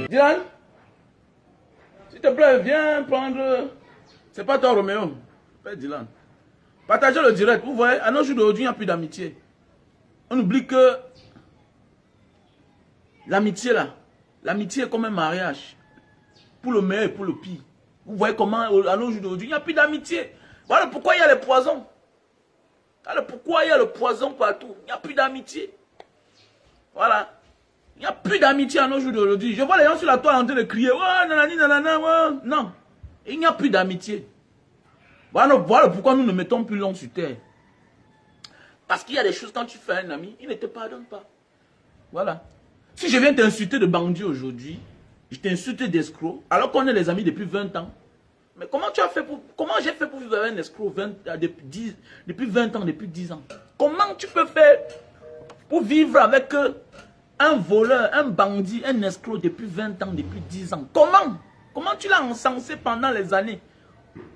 Dylan, s'il te plaît, viens prendre... C'est pas toi, Roméo. Pas Dylan. Partagez le direct. Vous voyez, à nos jours d'aujourd'hui, il n'y a plus d'amitié. On oublie que l'amitié, là, l'amitié est comme un mariage. Pour le meilleur et pour le pire. Vous voyez comment, à nos jours d'aujourd'hui, il n'y a plus d'amitié. Voilà pourquoi il y a les poisons. Voilà pourquoi il y a le poison partout. Il n'y a plus d'amitié. Voilà. Il n'y a plus d'amitié à nos jours d'aujourd'hui. Je vois les gens sur la toile en train de crier. Ouais, nanani, nanana, ouais. Non. Il n'y a plus d'amitié. Voilà pourquoi nous ne mettons plus l'homme sur terre. Parce qu'il y a des choses, quand tu fais un ami, il ne te pardonne pas. Voilà. Si je viens t'insulter de bandit aujourd'hui, je t'insulte d'escroc, alors qu'on est les amis depuis 20 ans. Mais comment tu as fait pour... Comment j'ai fait pour vivre avec un escroc depuis 20 ans, depuis 10 ans? Comment tu peux faire pour vivre avec un voleur, un bandit, un escroc depuis 20 ans, depuis 10 ans? Comment? Comment tu l'as encensé pendant les années?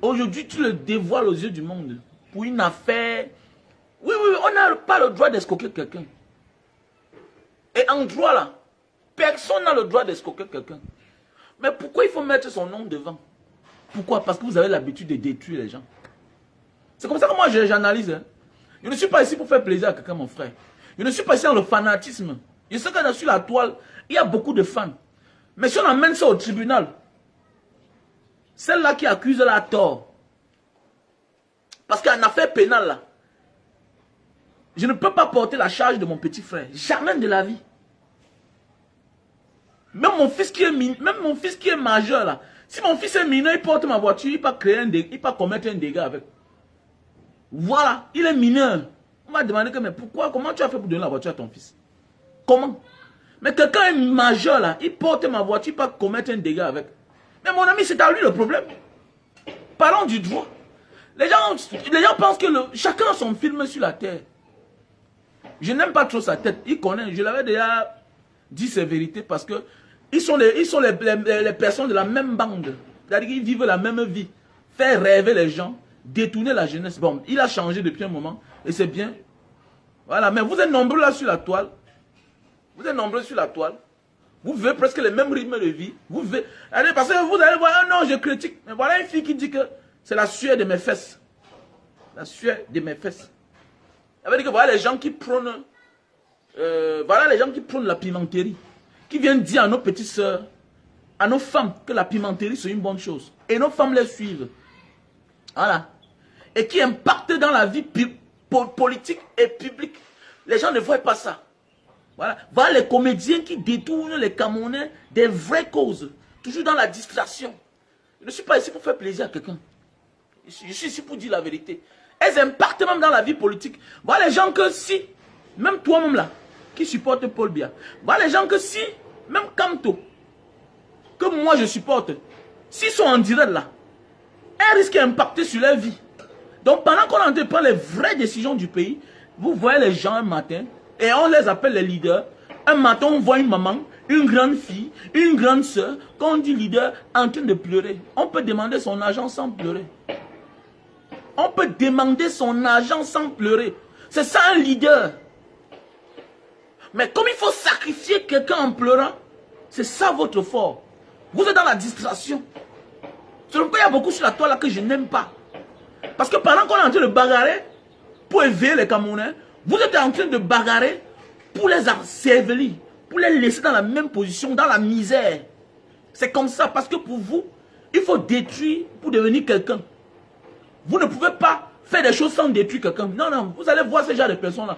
Aujourd'hui, tu le dévoiles aux yeux du monde pour une affaire. Oui, on n'a pas le droit d'escroquer quelqu'un. Et en droit, là, personne n'a le droit d'escroquer quelqu'un. Mais pourquoi il faut mettre son nom devant? Pourquoi? Parce que vous avez l'habitude de détruire les gens. C'est comme ça que moi, j'analyse. Hein. Je ne suis pas ici pour faire plaisir à quelqu'un, mon frère. Je ne suis pas ici dans le fanatisme. Je sais que sur la toile, il y a beaucoup de fans. Mais si on amène ça au tribunal, celle-là qui accuse la tort. Parce qu'en affaire pénale, là, je ne peux pas porter la charge de mon petit frère. Jamais de la vie. Même mon fils qui est majeur, là. Si mon fils est mineur, il porte ma voiture, il peut créer il peut commettre un dégât avec. Voilà, il est mineur. On m'a demandé que, mais pourquoi, comment tu as fait pour donner la voiture à ton fils? Comment? Mais quelqu'un est majeur, là, il porte ma voiture, il peut commettre un dégât avec. Mais mon ami, c'est à lui le problème. Parlons du droit. Les gens pensent que chacun a son film sur la terre. Je n'aime pas trop sa tête. Il connaît, je l'avais déjà dit ses vérités parce que ils sont les personnes de la même bande. C'est-à-dire qu'ils vivent la même vie. Faire rêver les gens, détourner la jeunesse. Bon, il a changé depuis un moment et c'est bien. Voilà, mais vous êtes nombreux là sur la toile. Vous êtes nombreux sur la toile. Vous vivez presque les mêmes rythmes de vie. Vous vivez... Allez, parce que vous allez voir, ah non, je critique. Mais voilà une fille qui dit que c'est la sueur de mes fesses. La sueur de mes fesses. Ça veut dire que voilà les gens qui prônent... voilà les gens qui prônent la pimenterie. Qui viennent dire à nos petites sœurs, à nos femmes, que la pimenterie c'est une bonne chose. Et nos femmes les suivent. Voilà. Et qui impactent dans la vie politique et publique. Les gens ne voient pas ça. Voilà. Voilà les comédiens qui détournent les Camerounais des vraies causes. Toujours dans la distraction. Je ne suis pas ici pour faire plaisir à quelqu'un. Je suis ici pour dire la vérité. Elles impactent même dans la vie politique. Voilà les gens que si, même toi-même là, qui supporte Paul Biya. Voilà les gens que si, même Kamto, que moi je supporte, s'ils sont en direct là, elles risquent d'impacter sur leur vie. Donc pendant qu'on est en train de prendre les vraies décisions du pays, vous voyez les gens un matin, et on les appelle les leaders. Un matin on voit une maman, une grande fille, une grande soeur, quand on dit leader, en train de pleurer. On peut demander son argent sans pleurer. On peut demander son argent sans pleurer. C'est ça un leader. Mais comme il faut sacrifier quelqu'un en pleurant, c'est ça votre fort. Vous êtes dans la distraction. C'est pourquoi il y a beaucoup sur la toile là que je n'aime pas. Parce que pendant qu'on est en train de bagarrer pour éveiller les Camerounais, vous êtes en train de bagarrer pour les ensevelir, pour les laisser dans la même position, dans la misère. C'est comme ça, parce que pour vous, il faut détruire pour devenir quelqu'un. Vous ne pouvez pas faire des choses sans détruire quelqu'un. Non, non, vous allez voir ce genre de personnes-là.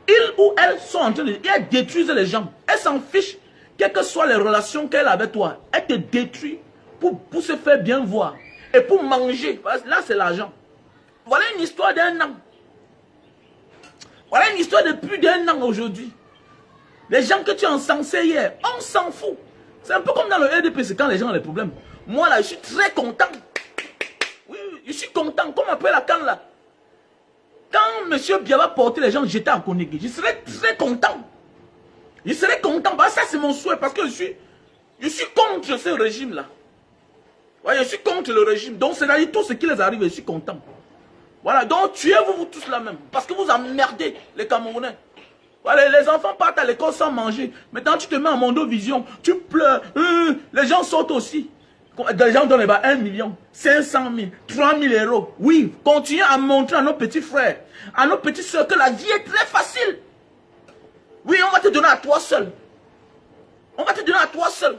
Ils ou elles sont en train de... Elles détruisent les gens. Elles s'en fichent, quelles que soient les relations qu'elles ont avec toi. Elles te détruisent pour se faire bien voir. Et pour manger. Là, c'est l'argent. Voilà une histoire d'un an. Voilà une histoire de plus d'un an aujourd'hui. Les gens que tu as encensés hier, on s'en fout. C'est un peu comme dans le RDP, c'est quand les gens ont des problèmes. Moi là, je suis très content. Oui, je suis content. Comme après la canne là. Quand M. Biya va porter les gens jetés en Konégé, je serais très content. Je serais content. Bah, ça, c'est mon souhait parce que je suis contre ce régime-là. Ouais, je suis contre le régime. Donc, c'est-à-dire tout ce qui les arrive, je suis content. Voilà, donc tuez-vous tous là même. Parce que vous emmerdez les Camerounais. Voilà, les enfants partent à l'école sans manger. Maintenant, tu te mets en Mondovision, tu pleures. Les gens sortent aussi. Les gens donnent 1 million, 500 000, 3 000 euros. Oui, continuez à montrer à nos petits frères, à nos petites soeurs que la vie est très facile. Oui, on va te donner à toi seul. On va te donner à toi seul.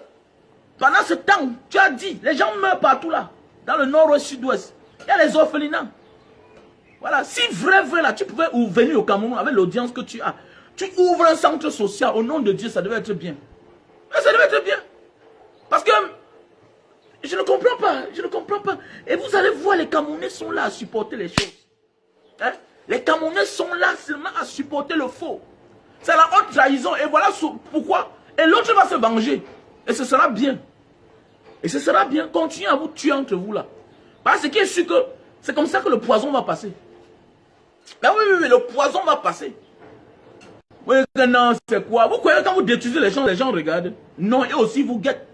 Pendant ce temps, tu as dit, les gens meurent partout là. Dans le nord-ouest, sud-ouest. Il y a les orphelinats. Voilà, si vrai là, tu pouvais venir au Cameroun avec l'audience que tu as. Tu ouvres un centre social, au nom de Dieu, ça devait être bien. Ça devait être bien. Parce que, je ne comprends pas, je ne comprends pas. Et vous allez voir, les Camerounais sont là à supporter les choses. Hein? Les Camerounais sont là seulement à supporter le faux. C'est la haute trahison. Et voilà pourquoi. Et l'autre va se venger. Et ce sera bien. Et ce sera bien. Continuez à vous tuer entre vous là. Parce qu'il est sûr que c'est comme ça que le poison va passer. Ben oui, le poison va passer. Oui, non, c'est quoi? Vous croyez quand vous détruisez les gens regardent. Non, et aussi vous guettent.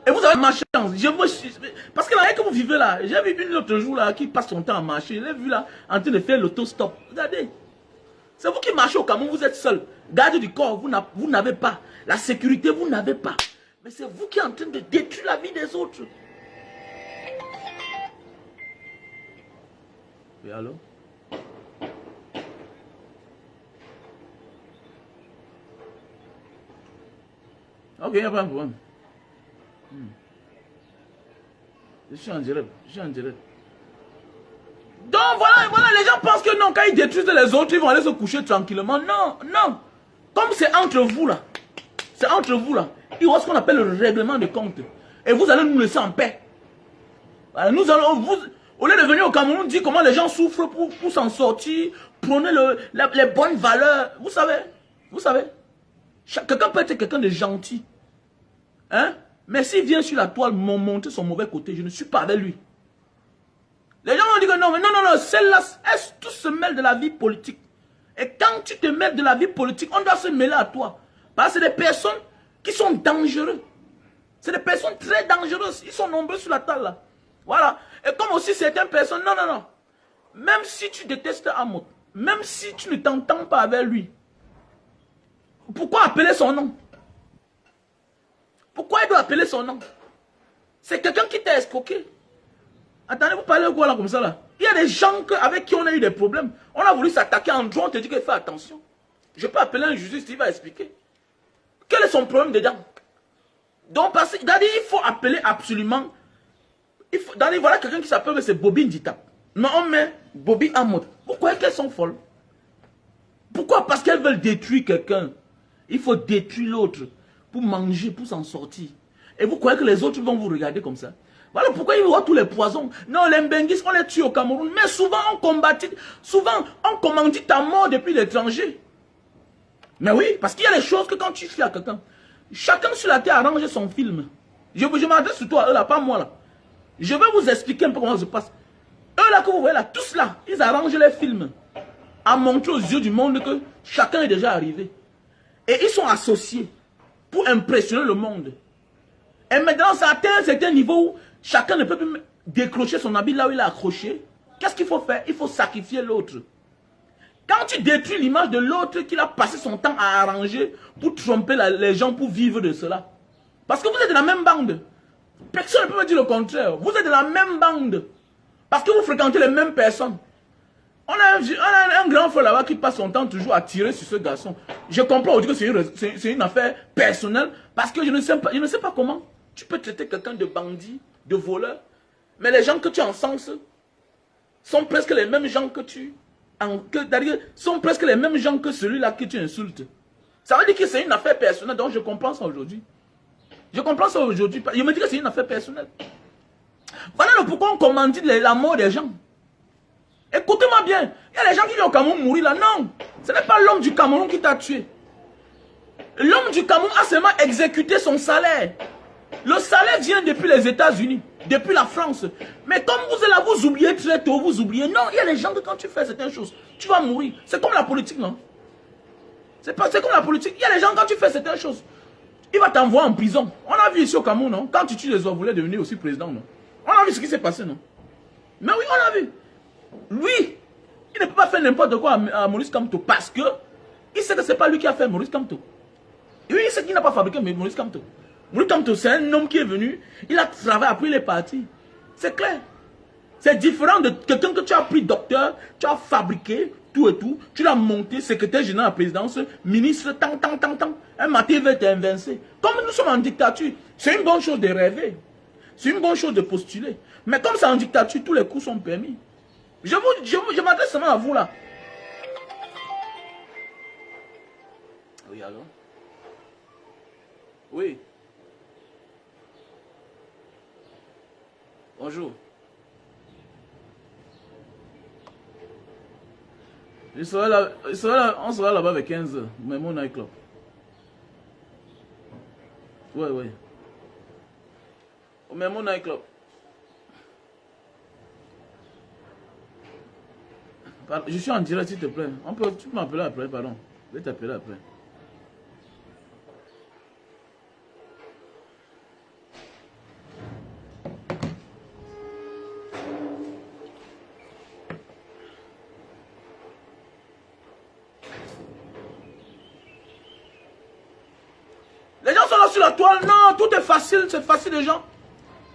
Et vous avez ma chance. Parce que là, que vous vivez là, j'ai vu une autre jour là qui passe son temps à marcher. Je l'ai vu là en train de faire l'autostop. Regardez. C'est vous qui marchez au Cameroun, vous êtes seul. Garde du corps, vous n'avez pas. La sécurité, vous n'avez pas. Mais c'est vous qui êtes en train de détruire la vie des autres. Oui, allô? Ok, il n'y a pas de problème. Je suis en direct. Donc voilà, les gens pensent que non, quand ils détruisent les autres, ils vont aller se coucher tranquillement. Non, non. Comme c'est entre vous là. C'est entre vous là. Il y aura ce qu'on appelle le règlement de compte. Et vous allez nous laisser en paix. Voilà, nous allons, au lieu de venir au Cameroun, dire comment les gens souffrent pour s'en sortir, prôner les bonnes valeurs. Vous savez. Quelqu'un peut être quelqu'un de gentil. Hein? Mais s'il vient sur la toile montrer son mauvais côté, je ne suis pas avec lui. Les gens vont dire que non, mais non, celle-là, tout se mêle de la vie politique. Et quand tu te mêles de la vie politique, on doit se mêler à toi. Parce que c'est des personnes qui sont dangereuses. C'est des personnes très dangereuses. Ils sont nombreux sur la table là. Voilà. Et comme aussi certaines personnes, non. Même si tu détestes Amot, même si tu ne t'entends pas avec lui, pourquoi appeler son nom? Pourquoi il doit appeler son nom? C'est quelqu'un qui t'a escroqué. Attendez, vous parlez de quoi là comme ça là? Il y a des gens avec qui on a eu des problèmes. On a voulu s'attaquer en droit, on te dit qu'il faut attention. Je peux appeler un juriste, il va expliquer. Quel est son problème dedans? Donc, parce qu'il faut appeler absolument. Voilà quelqu'un qui s'appelle, c'est Bobby Ndita. Mais on met Bobby Amot. Pourquoi qu'elles sont folles? Pourquoi? Parce qu'elles veulent détruire quelqu'un. Il faut détruire l'autre pour manger, pour s'en sortir. Et vous croyez que les autres vont vous regarder comme ça? Voilà pourquoi il y aura tous les poisons. Non, les Mbenguis, on les tue au Cameroun. Mais souvent, on commandite ta mort depuis l'étranger. Mais oui, parce qu'il y a des choses que quand tu fais à quelqu'un, chacun sur la terre arrange son film. Je m'adresse surtout à eux là, pas moi là. Je vais vous expliquer un peu comment ça se passe. Eux là que vous voyez là, tous là, ils arrangent les films. À montrer aux yeux du monde que chacun est déjà arrivé. Et ils sont associés pour impressionner le monde. Et maintenant, ça atteint un certain niveau où chacun ne peut plus décrocher son habit là où il est accroché. Qu'est-ce qu'il faut faire? Il faut sacrifier l'autre. Quand tu détruis l'image de l'autre qu'il a passé son temps à arranger pour tromper les gens, pour vivre de cela. Parce que vous êtes de la même bande. Personne ne peut me dire le contraire. Vous êtes de la même bande. Parce que vous fréquentez les mêmes personnes. On a un grand frère là-bas qui passe son temps toujours à tirer sur ce garçon. Je comprends aujourd'hui que c'est une affaire personnelle. Parce que je ne sais pas comment tu peux traiter quelqu'un de bandit, de voleur. Mais les gens que tu encenses sont presque les mêmes gens que sont presque les mêmes gens que celui-là que tu insultes. Ça veut dire que c'est une affaire personnelle. Donc je comprends ça aujourd'hui. Je comprends ça aujourd'hui. Je me dis que c'est une affaire personnelle. Voilà le pourquoi on commandite la mort des gens. Écoutez-moi bien. Il y a des gens qui viennent au Cameroun mourir là. Non. Ce n'est pas l'homme du Cameroun qui t'a tué. L'homme du Cameroun a seulement exécuté son salaire. Le salaire vient depuis les États-Unis, depuis la France. Mais comme vous êtes là, vous oubliez très tôt, vous oubliez. Non, il y a des gens que quand tu fais certaines choses, tu vas mourir. C'est comme la politique, non? C'est comme la politique. Il y a des gens, quand tu fais certaines choses, il va t'envoyer en prison. On a vu ici au Cameroun, non? Quand tu tues les autres, vous voulez devenir aussi président, non? On a vu ce qui s'est passé, non? Mais oui, on a vu. Lui, il ne peut pas faire n'importe quoi à Maurice Kamto parce que Il sait que ce n'est pas lui qui a fait Maurice Kamto. Oui, il sait qu'il n'a pas fabriqué Maurice Kamto. Maurice Kamto, c'est un homme qui est venu, il a travaillé, après il est parti. C'est clair. C'est différent de quelqu'un que tu as pris docteur, tu as fabriqué, tout et tout, tu l'as monté, secrétaire général de la présidence, ministre, tant. Un matin, il va t'invincer. Comme nous sommes en dictature, c'est une bonne chose de rêver. C'est une bonne chose de postuler. Mais comme c'est en dictature, tous les coups sont permis. Je m'adresse seulement à vous là. Oui, alors? Oui. Bonjour. On sera là-bas avec 15 heures. Mais mon nightclub. Oui. Mais mon nightclub. Je suis en direct, s'il te plaît. Tu peux m'appeler après, pardon. Je vais t'appeler après. Les gens sont là sur la toile. Non, tout est facile, c'est facile les gens.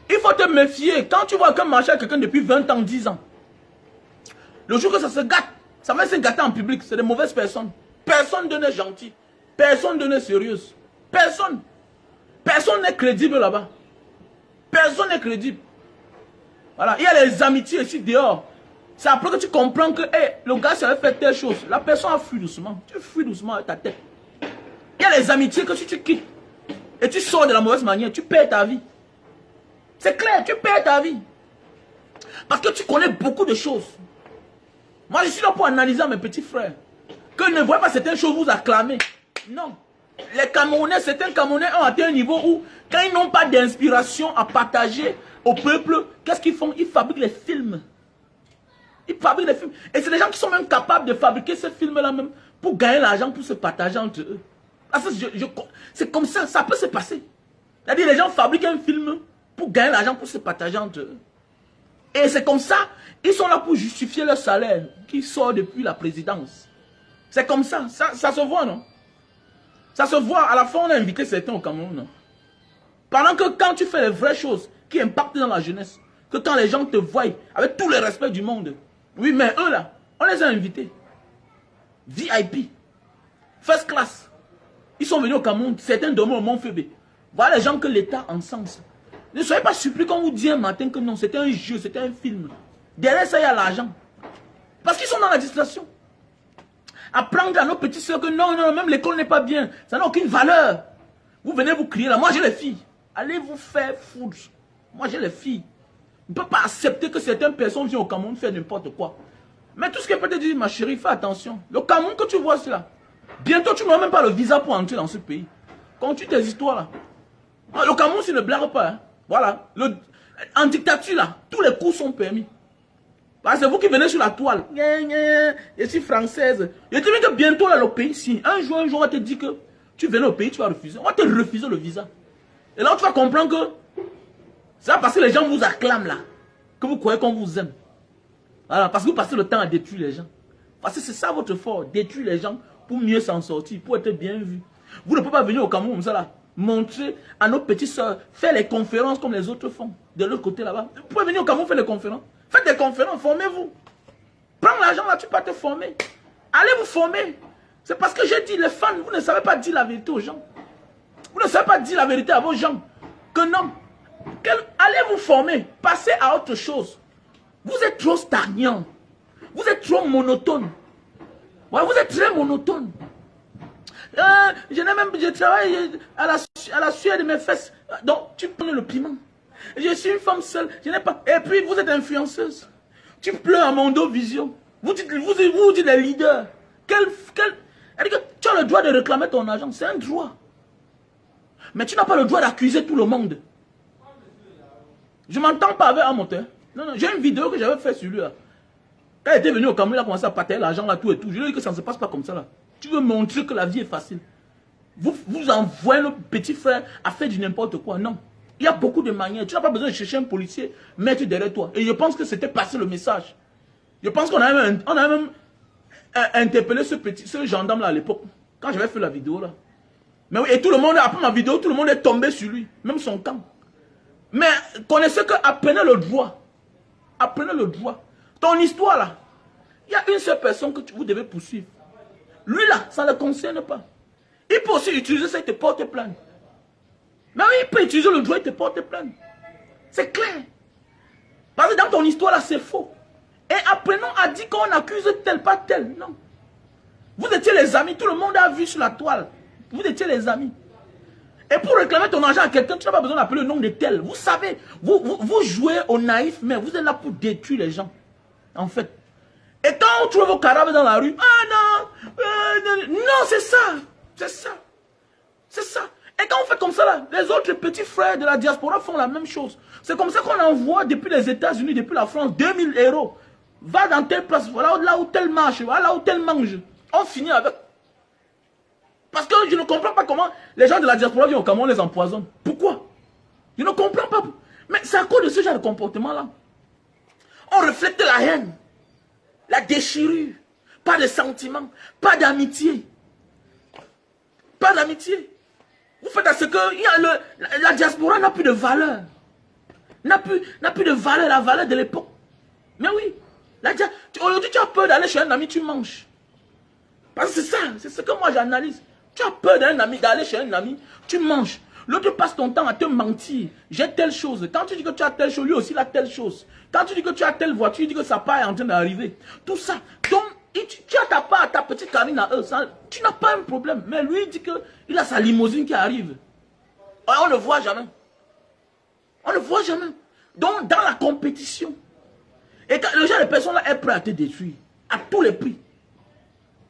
Il faut te méfier. Quand tu vois qu'un marche avec quelqu'un depuis 20 ans, 10 ans, le jour que ça se gâte, ça va se gâter en public, c'est des mauvaises personnes. Personne n'est gentil. Personne n'est sérieuse. Personne. Personne n'est crédible là-bas. Personne n'est crédible. Voilà, il y a les amitiés ici dehors. C'est après que tu comprends que hey, le gars ça va faire telle chose. La personne a fui doucement. Tu fuis doucement avec ta tête. Il y a les amitiés que si tu quittes et tu sors de la mauvaise manière, tu perds ta vie. C'est clair, tu perds ta vie. Parce que tu connais beaucoup de choses. Moi, je suis là pour analyser mes petits frères. Que ne voyez pas certaines choses vous acclamer. Non. Les Camerounais, certains Camerounais ont atteint un niveau où, quand ils n'ont pas d'inspiration à partager au peuple, qu'est-ce qu'ils font? Ils fabriquent les films. Ils fabriquent les films. Et c'est des gens qui sont même capables de fabriquer ces films-là même pour gagner l'argent, pour se partager entre eux. C'est comme ça, ça peut se passer. C'est-à-dire les gens fabriquent un film pour gagner l'argent, pour se partager entre eux. Et c'est comme ça, ils sont là pour justifier leur salaire qui sort depuis la présidence. C'est comme ça, ça se voit, non? Ça se voit, à la fin on a invité certains au Cameroun. Non? Pendant que quand tu fais les vraies choses qui impactent dans la jeunesse, que quand les gens te voient avec tout le respect du monde, oui mais eux là, on les a invités. VIP, first class. Ils sont venus au Cameroun, certains dorment au Mont-Fébé. Voilà les gens que l'État encense. Ne soyez pas surpris quand on vous dit un matin que non, c'était un jeu, c'était un film. Derrière ça, il y a l'argent. Parce qu'ils sont dans la distraction. Apprendre à nos petits soeurs que non, même l'école n'est pas bien. Ça n'a aucune valeur. Vous venez vous crier là, moi j'ai les filles. Allez vous faire foutre. Moi j'ai les filles. On ne peut pas accepter que certaines personnes viennent au Cameroun faire n'importe quoi. Mais tout ce que peut te dire, ma chérie, fais attention. Le Cameroun que tu vois là, bientôt tu n'auras même pas le visa pour entrer dans ce pays. Continue tes histoires là. Le Cameroun, c'est ne blague pas. Hein. Voilà. En dictature là, tous les coups sont permis. C'est vous qui venez sur la toile. Je suis française. Je te dis que bientôt là, le pays, si un jour, on va te dire que tu venais au pays, tu vas refuser. On va te refuser le visa. Et là, tu vas comprendre que ça va parce que les gens vous acclament là. Que vous croyez qu'on vous aime. Voilà, parce que vous passez le temps à détruire les gens. Parce que c'est ça votre fort. Détruire les gens pour mieux s'en sortir, pour être bien vu. Vous ne pouvez pas venir au Cameroun comme ça là. Montrer à nos petites soeurs, faire les conférences comme les autres font. De l'autre côté là-bas. Vous pouvez venir au Cameroun faire les conférences. Faites des conférences, formez-vous. Prends l'argent là, tu peux te former. Allez vous former. C'est parce que j'ai dit, les fans, vous ne savez pas dire la vérité aux gens. Vous ne savez pas dire la vérité à vos gens. Que non. Allez vous former. Passez à autre chose. Vous êtes trop stagnant. Vous êtes trop monotone. Ouais, vous êtes très monotone. Je travaille à la sueur de mes fesses. Donc, tu prends le piment. Je suis une femme seule. Je n'ai pas. Et puis, vous êtes influenceuse. Tu pleures à Mondo Vision. Vous dites les leaders. Tu as le droit de réclamer ton argent. C'est un droit. Mais tu n'as pas le droit d'accuser tout le monde. Je ne m'entends pas avec un moteur. Non, j'ai une vidéo que j'avais faite sur lui. Là. Quand il était venu au Cameroun, il a commencé à partager l'argent là, tout et tout. Je lui ai dit que ça ne se passe pas comme ça là. Tu veux montrer que la vie est facile. Vous envoyez nos petits frères à faire du n'importe quoi. Non. Il y a beaucoup de manières. Tu n'as pas besoin de chercher un policier, mettre derrière toi. Et je pense que c'était passé le message. Je pense qu'on a même interpellé ce gendarme là à l'époque, quand j'avais fait la vidéo là. Mais oui, et tout le monde, après ma vidéo, tout le monde est tombé sur lui, même son camp. Mais connaissez que apprenez le droit. Apprenez le droit. Ton histoire là, il y a une seule personne que vous devez poursuivre. Lui là, ça ne le concerne pas. Il peut aussi utiliser ça et te porter plainte. Mais oui, il peut utiliser le droit et te porter plainte. C'est clair. Parce que dans ton histoire là, c'est faux. Et apprenons à dire qu'on accuse tel, pas tel. Non. Vous étiez les amis, tout le monde a vu sur la toile. Vous étiez les amis. Et pour réclamer ton argent à quelqu'un, tu n'as pas besoin d'appeler le nom de tel. Vous savez, vous jouez au naïf, mais vous êtes là pour détruire les gens. En fait. Et quand on trouve vos cadavres dans la rue, ah non, non, c'est ça. C'est ça. C'est ça. Et quand on fait comme ça, là, les autres petits frères de la diaspora font la même chose. C'est comme ça qu'on envoie depuis les États-Unis, depuis la France, 2000 €. Va dans telle place, voilà là où tel marche, voilà là où tel mange. On finit avec. Parce que je ne comprends pas comment les gens de la diaspora viennent au Cameroun, on les empoisonne. Pourquoi? Je ne comprends pas. Mais c'est à cause de ce genre de comportement-là. On reflète la haine, la déchirure, pas de sentiments, pas d'amitié. Pas d'amitié. Vous faites à ce que la diaspora n'a plus de valeur. N'a plus de valeur, la valeur de l'époque. Mais oui. Aujourd'hui, tu as peur d'aller chez un ami, tu manges. Parce que c'est ça, c'est ce que moi j'analyse. Tu as peur d'un ami, d'aller chez un ami, tu manges. L'autre passe ton temps à te mentir. J'ai telle chose. Quand tu dis que tu as telle chose, lui aussi il a telle chose. Quand tu dis que tu as telle voiture, tu dis que sa part est en train d'arriver. Tout ça. Donc, tu as ta part, ta petite carine à eux. Ça, tu n'as pas un problème. Mais lui, il dit qu'il a sa limousine qui arrive. On ne le voit jamais. On ne le voit jamais. Donc, dans la compétition, et quand le genre de personne là est prêt à te détruire. À tous les prix.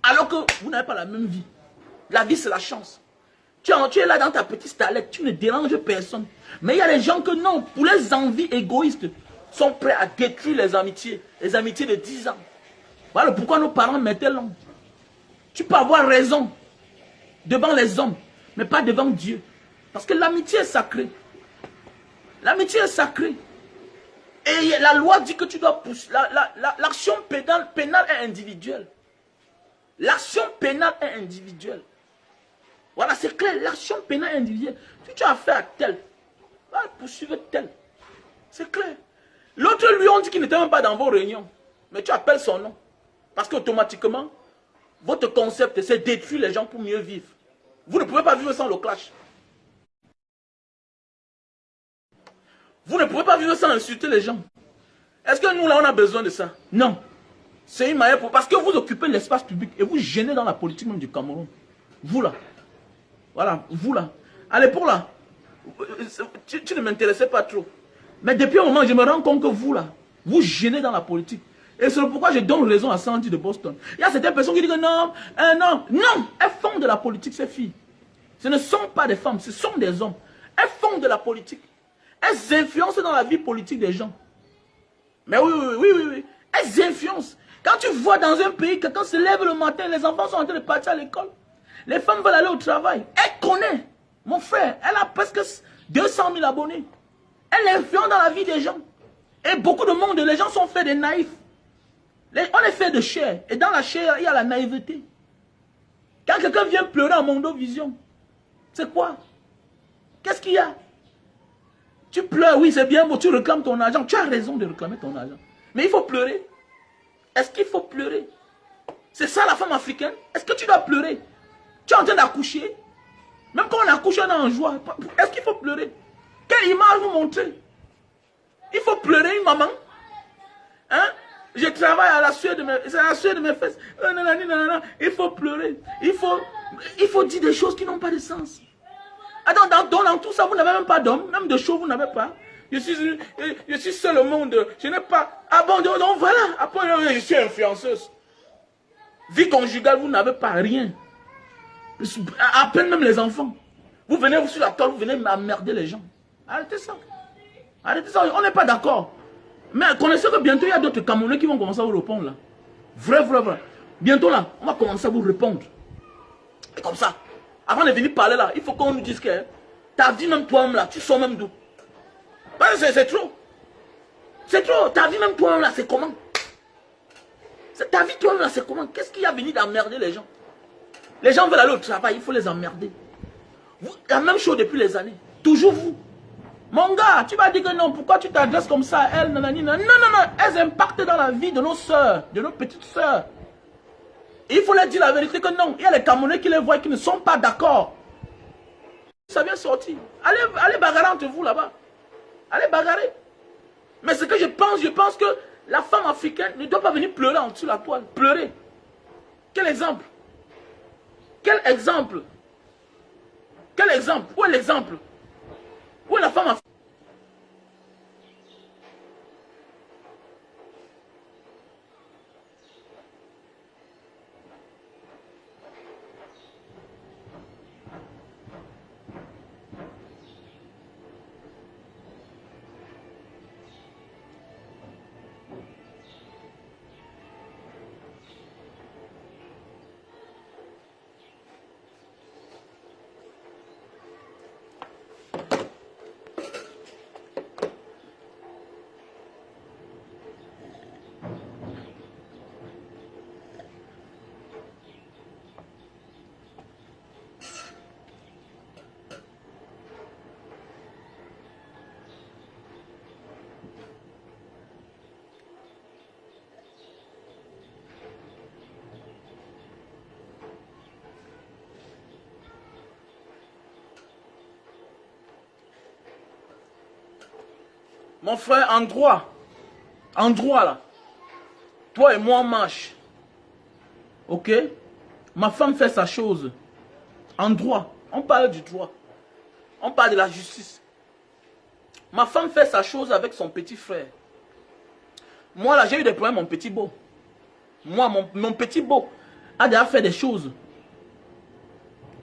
Alors que vous n'avez pas la même vie. La vie, c'est la chance. Tu es là dans ta petite starlette, tu ne déranges personne. Mais il y a des gens que non, pour les envies égoïstes, sont prêts à détruire les amitiés de 10 ans. Voilà pourquoi nos parents mettaient l'homme. Tu peux avoir raison devant les hommes, mais pas devant Dieu. Parce que l'amitié est sacrée. L'amitié est sacrée. Et la loi dit que tu dois pousser. L'action pénale est individuelle. L'action pénale est individuelle. Voilà, c'est clair. L'action pénale est individuelle. Si tu as affaire à tel, va poursuivre tel. C'est clair. L'autre, lui, on dit qu'il n'était même pas dans vos réunions. Mais tu appelles son nom. Parce qu'automatiquement, votre concept, c'est détruire les gens pour mieux vivre. Vous ne pouvez pas vivre sans le clash. Vous ne pouvez pas vivre sans insulter les gens. Est-ce que nous, là, on a besoin de ça? Non. C'est une manière pour... Parce que vous occupez l'espace public et vous gênez dans la politique même du Cameroun. Vous, là. Voilà, vous, là. À l'époque, là, tu ne m'intéressais pas trop. Mais depuis un moment, je me rends compte que vous, là, vous gênez dans la politique. Et c'est pourquoi je donne raison à Sandy de Boston. Il y a certaines personnes qui disent que non, non, elles font de la politique, ces filles. Ce ne sont pas des femmes, ce sont des hommes. Elles font de la politique. Elles influencent dans la vie politique des gens. Mais oui. Elles influencent. Quand tu vois dans un pays, quelqu'un se lève le matin, les enfants sont en train de partir à l'école. Les femmes veulent aller au travail. Elle connaît. Mon frère, elle a presque 200 000 abonnés. Elle influence dans la vie des gens. Et beaucoup de monde, les gens sont faits des naïfs. On est fait de chair. Et dans la chair, il y a la naïveté. Quand quelqu'un vient pleurer à Mondovision, c'est quoi? Qu'est-ce qu'il y a? Tu pleures, oui, c'est bien beau, tu réclames ton argent. Tu as raison de réclamer ton argent. Mais il faut pleurer. Est-ce qu'il faut pleurer? C'est ça la femme africaine? Est-ce que tu dois pleurer? Tu es en train d'accoucher? Même quand on accouche, on est en joie. Est-ce qu'il faut pleurer? Quelle image vous montrez? Il faut pleurer, une maman? Hein? Je travaille à la sueur de mes fesses. Il faut pleurer. Il faut dire des choses qui n'ont pas de sens. Attends, dans tout ça, vous n'avez même pas d'homme. Même de choses, vous n'avez pas. Je suis seul au monde. Je n'ai pas... Ah bon, donc voilà. Après, je suis influenceuse. Vie conjugale, vous n'avez pas rien. À peine même les enfants. Vous venez vous sur la toile, vous venez m'emmerder les gens. Arrêtez ça. Arrêtez ça. On n'est pas d'accord. Mais connaissez que bientôt, il y a d'autres Camerounais qui vont commencer à vous répondre là. Vrai. Bientôt là, on va commencer à vous répondre. Et comme ça, avant de venir parler là, il faut qu'on nous dise que ta vie même toi-même là, tu sors même d'où? C'est trop. C'est trop. Ta vie même toi-même là, c'est comment? Ta vie, toi, là, c'est comment? Qu'est-ce qui a venu d'emmerder les gens? Les gens veulent aller au travail, il faut les emmerder. La même chose depuis les années. Toujours vous. Mon gars, tu vas dire que non, pourquoi tu t'adresses comme ça à elle, nanani, non, non, non, elles impactent dans la vie de nos soeurs, de nos petites soeurs. Il faut leur dire la vérité que non, il y a les Camerounais qui les voient qui ne sont pas d'accord. Ça vient sortir. Allez bagarrer entre vous là-bas. Allez bagarrer. Mais ce que je pense que la femme africaine ne doit pas venir pleurer en dessous de la toile. Pleurer. Quel exemple? Quel exemple? Quel exemple? Où est l'exemple? Où est la femme africaine? Mon frère, en droit là, toi et moi on marche, ok? Ma femme fait sa chose, en droit, on parle du droit, on parle de la justice. Ma femme fait sa chose avec son petit frère. Moi là, j'ai eu des problèmes, mon petit beau. Moi, mon petit beau a déjà fait des choses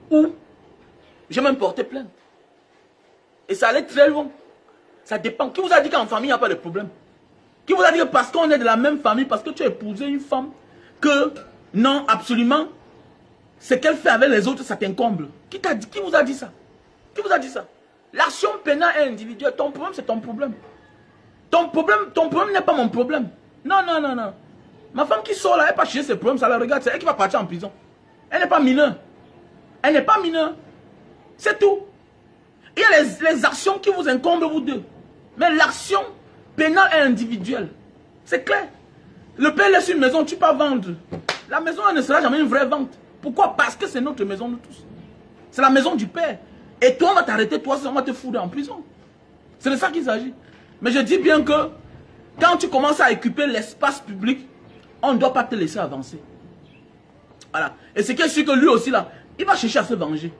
où j'ai même porté plainte. Et ça allait très loin. Ça dépend. Qui vous a dit qu'en famille, il n'y a pas de problème? Qui vous a dit que parce qu'on est de la même famille, parce que tu as épousé une femme, que non, absolument, ce qu'elle fait avec les autres, ça t'incombe? Qui vous a dit ça? Qui vous a dit ça? L'action pénale est individuelle. Ton problème, c'est ton problème. Ton problème n'est pas mon problème. Non, non, non, non. Ma femme qui sort là, elle n'est pas chercher ses problèmes, ça la regarde, c'est elle qui va partir en prison. Elle n'est pas mineure. Elle n'est pas mineure. C'est tout. Il y a les actions qui vous incombent, vous deux. Mais l'action pénale est individuelle. C'est clair. Le père laisse une maison, tu peux pas vendre. La maison, elle ne sera jamais une vraie vente. Pourquoi? Parce que c'est notre maison, nous tous. C'est la maison du père. Et toi, on va t'arrêter, toi, on va te foutre en prison. C'est de ça qu'il s'agit. Mais je dis bien que quand tu commences à occuper l'espace public, on ne doit pas te laisser avancer. Voilà. Et c'est sûr que lui aussi, là, il va chercher à se venger.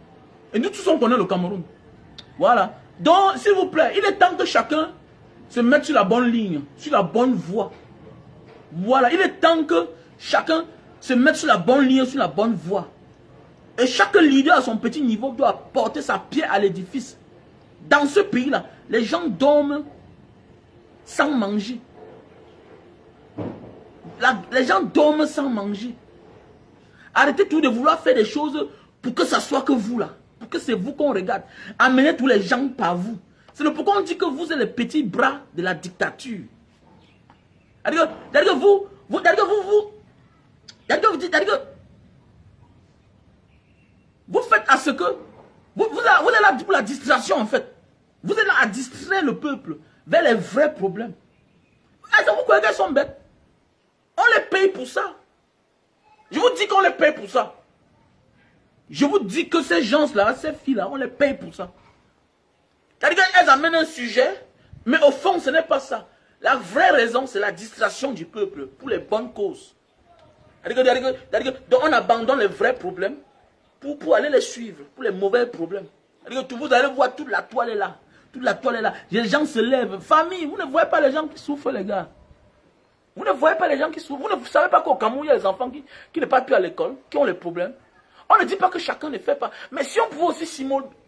Et nous tous, on connaît le Cameroun. Voilà. Donc, s'il vous plaît, il est temps que chacun se mette sur la bonne ligne, sur la bonne voie. Voilà. Il est temps que chacun se mette sur la bonne ligne, sur la bonne voie. Et chaque leader à son petit niveau doit porter sa pierre à l'édifice. Dans ce pays-là, les gens dorment sans manger. Les gens dorment sans manger. Arrêtez tout de vouloir faire des choses pour que ça soit que vous là. Pour que c'est vous qu'on regarde. Amenez tous les gens par vous. C'est le pourquoi on dit que vous êtes les petits bras de la dictature. C'est-à-dire que vous faites à ce que... Vous êtes là pour la distraction en fait. Vous êtes là à distraire le peuple vers les vrais problèmes. Est-ce que vous croyez qu'elles sont bêtes? On les paye pour ça. Je vous dis qu'on les paye pour ça. Je vous dis que ces gens-là, ces filles-là, on les paye pour ça. C'est-à-dire qu'elles amènent un sujet, mais au fond, ce n'est pas ça. La vraie raison, c'est la distraction du peuple pour les bonnes causes. Donc on abandonne les vrais problèmes pour aller les suivre, pour les mauvais problèmes. Vous allez voir, toute la toile est là. Toute la toile est là. Les gens se lèvent. Famille, vous ne voyez pas les gens qui souffrent, les gars. Vous ne voyez pas les gens qui souffrent. Vous ne savez pas qu'au Cameroun, il y a des enfants qui ne partent plus à l'école, qui ont les problèmes. On ne dit pas que chacun ne fait pas. Mais si on pouvait aussi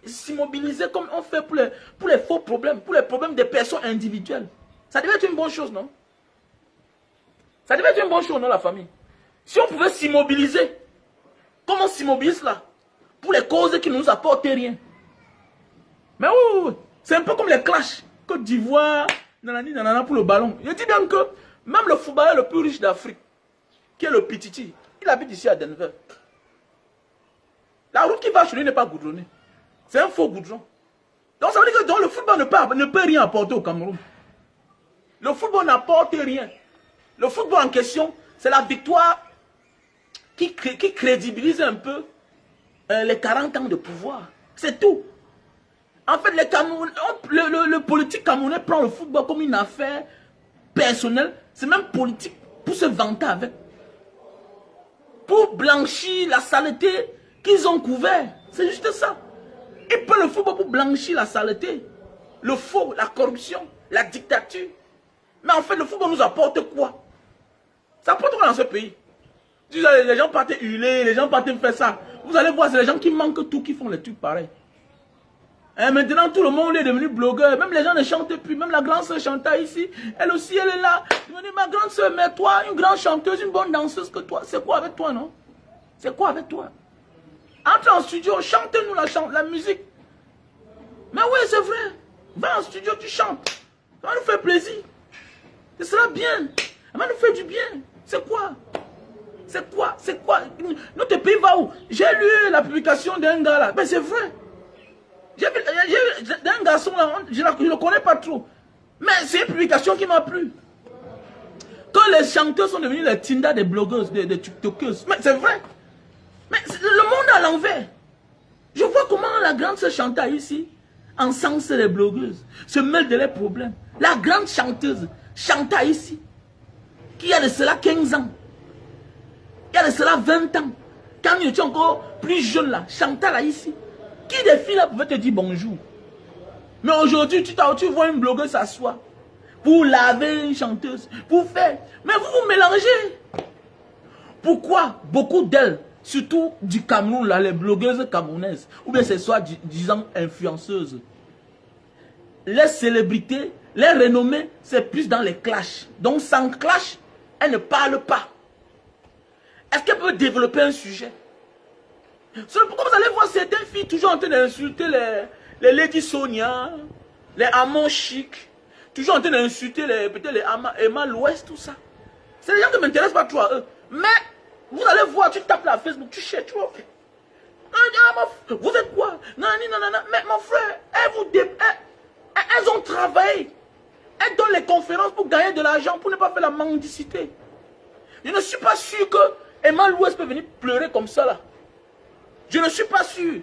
s'immobiliser comme on fait pour les faux problèmes, pour les problèmes des personnes individuelles, ça devait être une bonne chose, non? Ça devait être une bonne chose, non, la famille? Si on pouvait s'immobiliser, comment on s'immobilise là? Pour les causes qui ne nous apportent rien. Mais oui. C'est un peu comme les clashs. Côte d'Ivoire, nanani, nanana pour le ballon. Je dis bien que même le footballeur le plus riche d'Afrique, qui est le Pititi. Il habite ici à Denver. La route qui va chez lui n'est pas goudronnée. C'est un faux goudron. Donc ça veut dire que le football ne peut rien apporter au Cameroun. Le football n'apporte rien. Le football en question, c'est la victoire qui crédibilise un peu les 40 ans de pouvoir. C'est tout. En fait, le politique camerounais prend le football comme une affaire personnelle. C'est même politique pour se vanter avec. Pour blanchir la saleté qu'ils ont couvert. C'est juste ça. Ils prennent le football pour blanchir la saleté. Le faux, la corruption, la dictature. Mais en fait, le football nous apporte quoi? Ça apporte quoi dans ce pays? Les gens partent hurler, les gens partent faire ça. Vous allez voir, c'est les gens qui manquent tout qui font les trucs pareils. Et maintenant, tout le monde est devenu blogueur. Même les gens ne chantent plus. Même la grande soeur chantait ici. Elle aussi, elle est là. Je me dis, ma grande soeur, mais toi, une grande chanteuse, une bonne danseuse que toi, c'est quoi avec toi, non? C'est quoi avec toi? Entre en studio, chante-nous la musique. Mais oui, c'est vrai. Va en studio, tu chantes. Ça va nous faire plaisir. Ce sera bien. Ça va nous faire du bien. C'est quoi? C'est quoi? C'est quoi? Notre pays va où? J'ai lu la publication d'un gars là. Mais c'est vrai. J'ai vu d'un garçon là, je ne le connais pas trop. Mais c'est une publication qui m'a plu. Quand les chanteurs sont devenus les Tinder des blogueuses, des tiktokeuses. Mais c'est vrai. Mais le monde à l'envers. Je vois comment la grande sœur chantait ici, encense les blogueuses, se mêle de leurs problèmes. La grande chanteuse chantait ici, qui a de cela 15 ans, il y a de cela 20 ans, quand il était encore plus jeune là, chantait là ici. Qui des filles là pouvaient te dire bonjour? Mais aujourd'hui, tu vois une blogueuse s'asseoir pour laver une chanteuse, pour faire. Mais vous vous mélangez. Pourquoi beaucoup d'elles, surtout du Cameroun, là, les blogueuses camerounaises, ou bien c'est soit disant influenceuses, les célébrités, les renommées, c'est plus dans les clashs. Donc sans clash, elles ne parlent pas. Est-ce qu'elles peuvent développer un sujet? C'est pourquoi vous allez voir certaines filles toujours en train d'insulter les Lady Sonia, les Amon Chic, toujours en train d'insulter peut-être les Emma l'Ouest, tout ça. C'est des gens qui ne m'intéressent pas trop à eux. Mais vous allez voir, tu tapes la Facebook, tu cherches, tu vois. Vous êtes quoi? Non, non, non, non. Mais mon frère, elles ont travaillé. Elles donnent les conférences pour gagner de l'argent, pour ne pas faire la mendicité. Je ne suis pas sûr que Emma l'Ouest peut venir pleurer comme ça là. Je ne suis pas sûr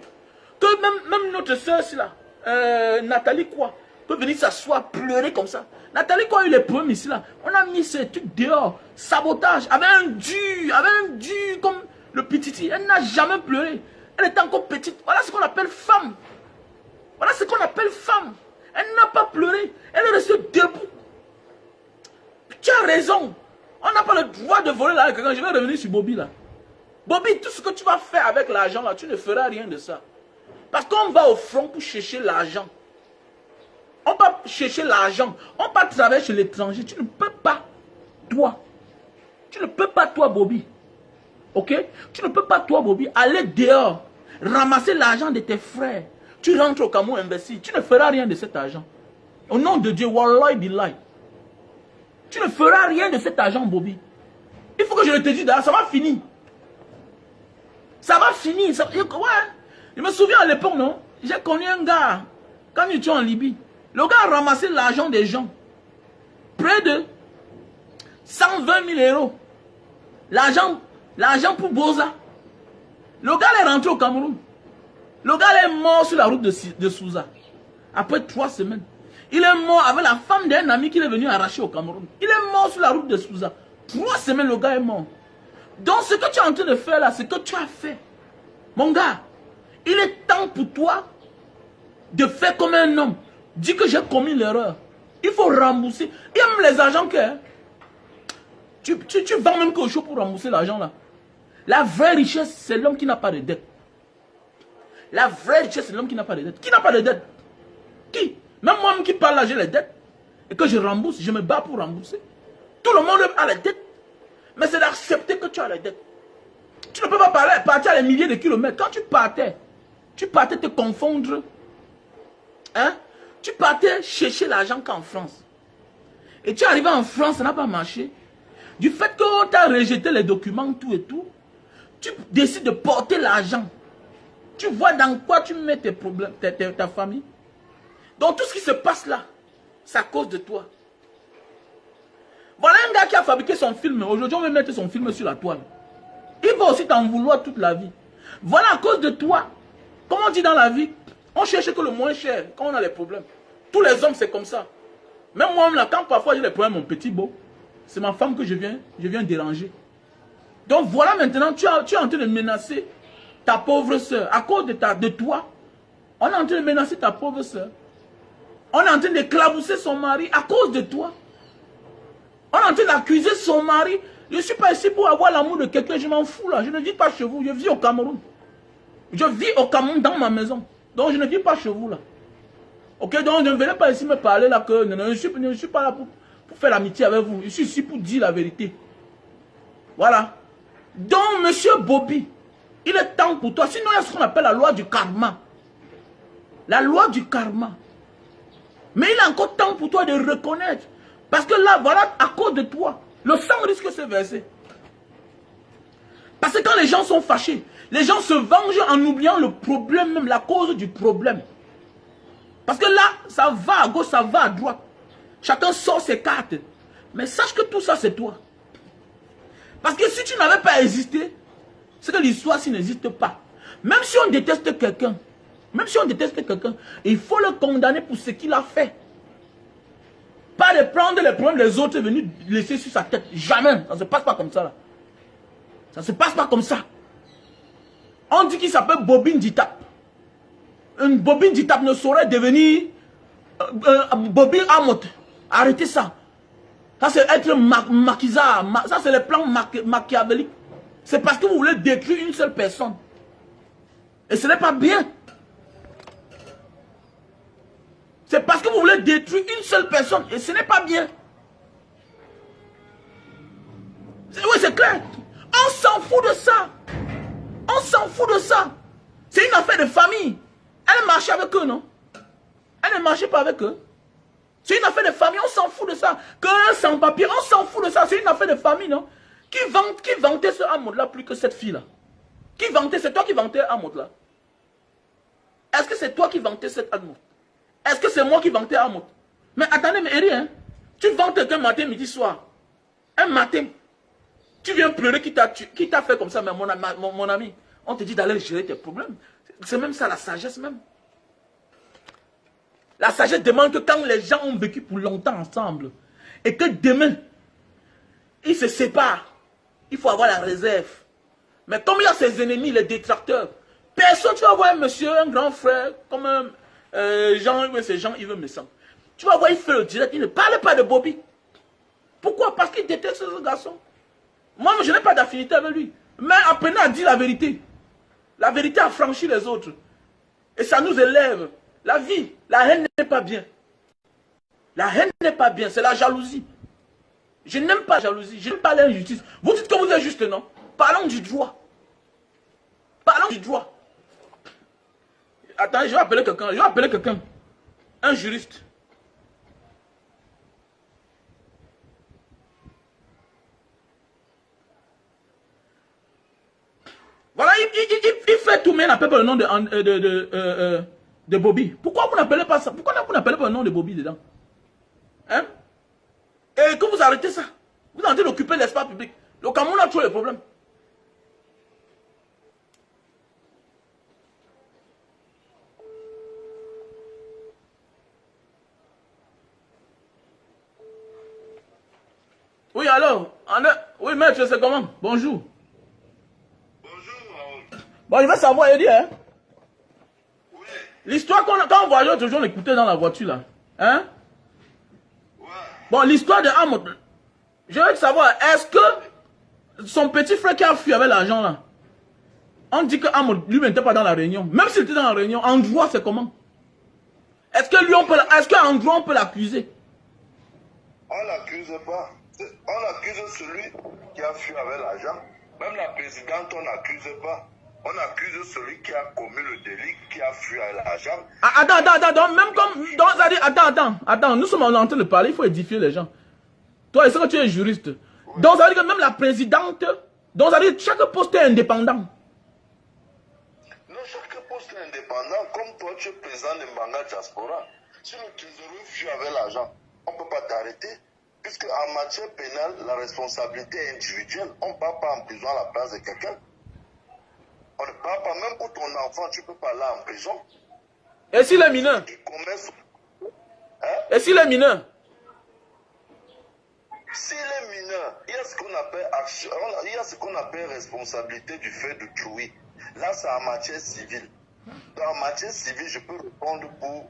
que même notre soeur là, Nathalie quoi, peut venir s'asseoir, pleurer comme ça. Nathalie quoi a eu les problèmes ici là. On a mis ces trucs dehors, sabotage, avec un dur comme le Pititi. Elle n'a jamais pleuré. Elle était encore petite. Voilà ce qu'on appelle femme. Voilà ce qu'on appelle femme. Elle n'a pas pleuré. Elle est restée debout. Tu as raison. On n'a pas le droit de voler là. Quand je vais revenir sur Bobby là. Bobby, tout ce que tu vas faire avec l'argent là, tu ne feras rien de ça. Parce qu'on va au front pour chercher l'argent. On va chercher l'argent. On va travailler chez l'étranger. Tu ne peux pas, toi. Tu ne peux pas, toi, Bobby. Ok? Tu ne peux pas, toi, Bobby, aller dehors, ramasser l'argent de tes frères. Tu rentres au Cameroun investir. Tu ne feras rien de cet argent. Au nom de Dieu, Wallahi Billahi. Tu ne feras rien de cet argent, Bobby. Il faut que je te dise, ça va finir. Ça va finir. Ça, ouais. Je me souviens à l'époque, non? J'ai connu un gars, quand nous étions en Libye. Le gars a ramassé l'argent des gens. Près de 120 000 euros. L'argent pour Boza. Le gars est rentré au Cameroun. Le gars est mort sur la route de Souza. Après 3 semaines. Il est mort avec la femme d'un ami qu'il est venu arracher au Cameroun. Il est mort sur la route de Souza. 3 semaines, le gars est mort. Donc ce que tu es en train de faire là, c'est que tu as fait. Mon gars, il est temps pour toi de faire comme un homme. Dis que j'ai commis l'erreur. Il faut rembourser. Il y a même les agents que... Tu vends même quelque chose pour rembourser l'argent là. La vraie richesse, c'est l'homme qui n'a pas de dette. La vraie richesse, c'est l'homme qui n'a pas de dette. Qui n'a pas de dette? Qui? Même moi-même qui parle là, j'ai les dettes. Et que je rembourse, je me bats pour rembourser. Tout le monde a les dettes. Mais c'est d'accepter que tu as les dettes. Tu ne peux pas partir à des milliers de kilomètres. Quand tu partais te confondre. Hein? Tu partais chercher l'argent qu'en France. Et tu es arrivé en France, ça n'a pas marché. Du fait qu'on t'a rejeté les documents, tout et tout, tu décides de porter l'argent. Tu vois dans quoi tu mets tes problèmes, ta famille. Donc tout ce qui se passe là, c'est à cause de toi. Voilà un gars qui a fabriqué son film. Aujourd'hui, on va mettre son film sur la toile. Il va aussi t'en vouloir toute la vie. Voilà à cause de toi. Comme on dit dans la vie, on cherche que le moins cher quand on a les problèmes. Tous les hommes, c'est comme ça. Même moi, là, quand parfois j'ai des problèmes, mon petit beau, c'est ma femme que je viens déranger. Donc voilà maintenant, tu es en train de menacer ta pauvre soeur. À cause de toi, on est en train de menacer ta pauvre soeur. On est en train d'éclabousser son mari à cause de toi. On est en train d'accuser son mari. Je ne suis pas ici pour avoir l'amour de quelqu'un, je m'en fous là. Je ne vis pas chez vous, je vis au Cameroun. Je vis au Cameroun dans ma maison. Donc je ne vis pas chez vous là. Ok, donc ne venez pas ici me parler là que je ne suis pas là pour faire l'amitié avec vous. Je suis ici pour dire la vérité. Voilà. Donc monsieur Bobby, il est temps pour toi. Sinon il y a ce qu'on appelle la loi du karma. La loi du karma. Mais il est encore temps pour toi de reconnaître. Parce que là, voilà, à cause de toi, le sang risque de se verser. Parce que quand les gens sont fâchés, les gens se vengent en oubliant le problème, même la cause du problème. Parce que là, ça va à gauche, ça va à droite. Chacun sort ses cartes. Mais sache que tout ça, c'est toi. Parce que si tu n'avais pas existé, c'est que l'histoire, s'il n'existe pas. Même si on déteste quelqu'un, il faut le condamner pour ce qu'il a fait. Pas de prendre les problèmes des autres et venir laisser sur sa tête. Jamais. Ça ne se passe pas comme ça. Là. Ça ne se passe pas comme ça. On dit qu'il s'appelle Bobine Ditap. Une Bobine Ditap ne saurait devenir Bobine Amot. Arrêtez ça. Ça c'est être maquisard. Ça c'est les plans machiavéliques. C'est parce que vous voulez détruire une seule personne. Et ce n'est pas bien. C'est parce que vous voulez détruire une seule personne. Et ce n'est pas bien. Oui, c'est clair. On s'en fout de ça. On s'en fout de ça. C'est une affaire de famille. Elle marchait avec eux, non? Elle ne marchait pas avec eux. C'est une affaire de famille, on s'en fout de ça. Qu'un sans-papier, on s'en fout de ça. C'est une affaire de famille, non? Qui vantait ce Amoud-là plus que cette fille-là? Qui vantait? C'est toi qui vantais Amoud-là? Est-ce que c'est toi qui vantais cette Amoud? Est-ce que c'est moi qui vantais Amoud? Mais attendez, mais Eri, hein? Tu vantes quelqu'un matin, midi, soir. Un matin, tu viens pleurer qui t'a fait comme ça, mais mon ami, on te dit d'aller gérer tes problèmes. C'est même ça la sagesse même. La sagesse demande que quand les gens ont vécu pour longtemps ensemble, et que demain, ils se séparent, il faut avoir la réserve. Mais comme il y a ses ennemis, les détracteurs, personne, tu vas voir un monsieur, un grand frère, comme Jean-Yves Messan. Tu vas voir, il fait le direct, il ne parle pas de Bobby. Pourquoi? Parce qu'il déteste ce garçon. Moi, je n'ai pas d'affinité avec lui. Mais apprenez à dire la vérité. La vérité a franchi les autres. Et ça nous élève. La vie, la haine n'est pas bien. La haine n'est pas bien, c'est la jalousie. Je n'aime pas la jalousie, je n'aime pas l'injustice. Vous dites que vous êtes juste, non? Parlons du droit. Parlons du droit. Attends, je vais appeler quelqu'un. Un juriste. Voilà, il fait tout, mais il n'appelle pas le nom de Bobby. Pourquoi vous n'appelez pas ça? Pourquoi vous n'appelez pas le nom de Bobby dedans? Hein? Et que vous arrêtez ça. Vous êtes en train d'occuper l'espace public. Le Cameroun a toujours les problèmes. Oui, alors, oui, maître, c'est comment? Bonjour. Bon, je veux savoir, Eddie, hein? Oui. L'histoire quand on voyageait toujours, on écoutait dans la voiture, là. Hein? Ouais. Bon, l'histoire de Amot, je veux savoir, est-ce que son petit frère qui a fui avec l'argent, là, on dit que Amot, lui, n'était pas dans la réunion. Même s'il était dans la réunion, en droit, c'est comment? Est-ce que lui, qu'en droit, on peut l'accuser? On l'accuse pas. On accuse celui qui a fui avec l'argent. Même la présidente, on n'accuse pas. On accuse celui qui a commis le délit, qui a fui avec l'argent. Attends, même comme... Attends, nous sommes en train de parler, il faut édifier les gens. Toi, est-ce que tu es juriste? Donc ça veut dire que même la présidente, donc ça veut dire que chaque poste est indépendant. Non, chaque poste est indépendant. Comme toi, tu es président de Mbanga Diaspora. Si le trésorier fuit avec l'argent, on ne peut pas t'arrêter. Puisque en matière pénale, la responsabilité est individuelle. On ne part pas en prison à la place de quelqu'un. On ne part pas, même pour ton enfant, tu ne peux pas aller en prison. Et s'il est mineur? Et s'il est mineur? S'il est mineur, il y a ce qu'on appelle action, il y a ce qu'on appelle responsabilité du fait de tuer. Là, c'est en matière civile. Dans matière civile, je peux répondre pour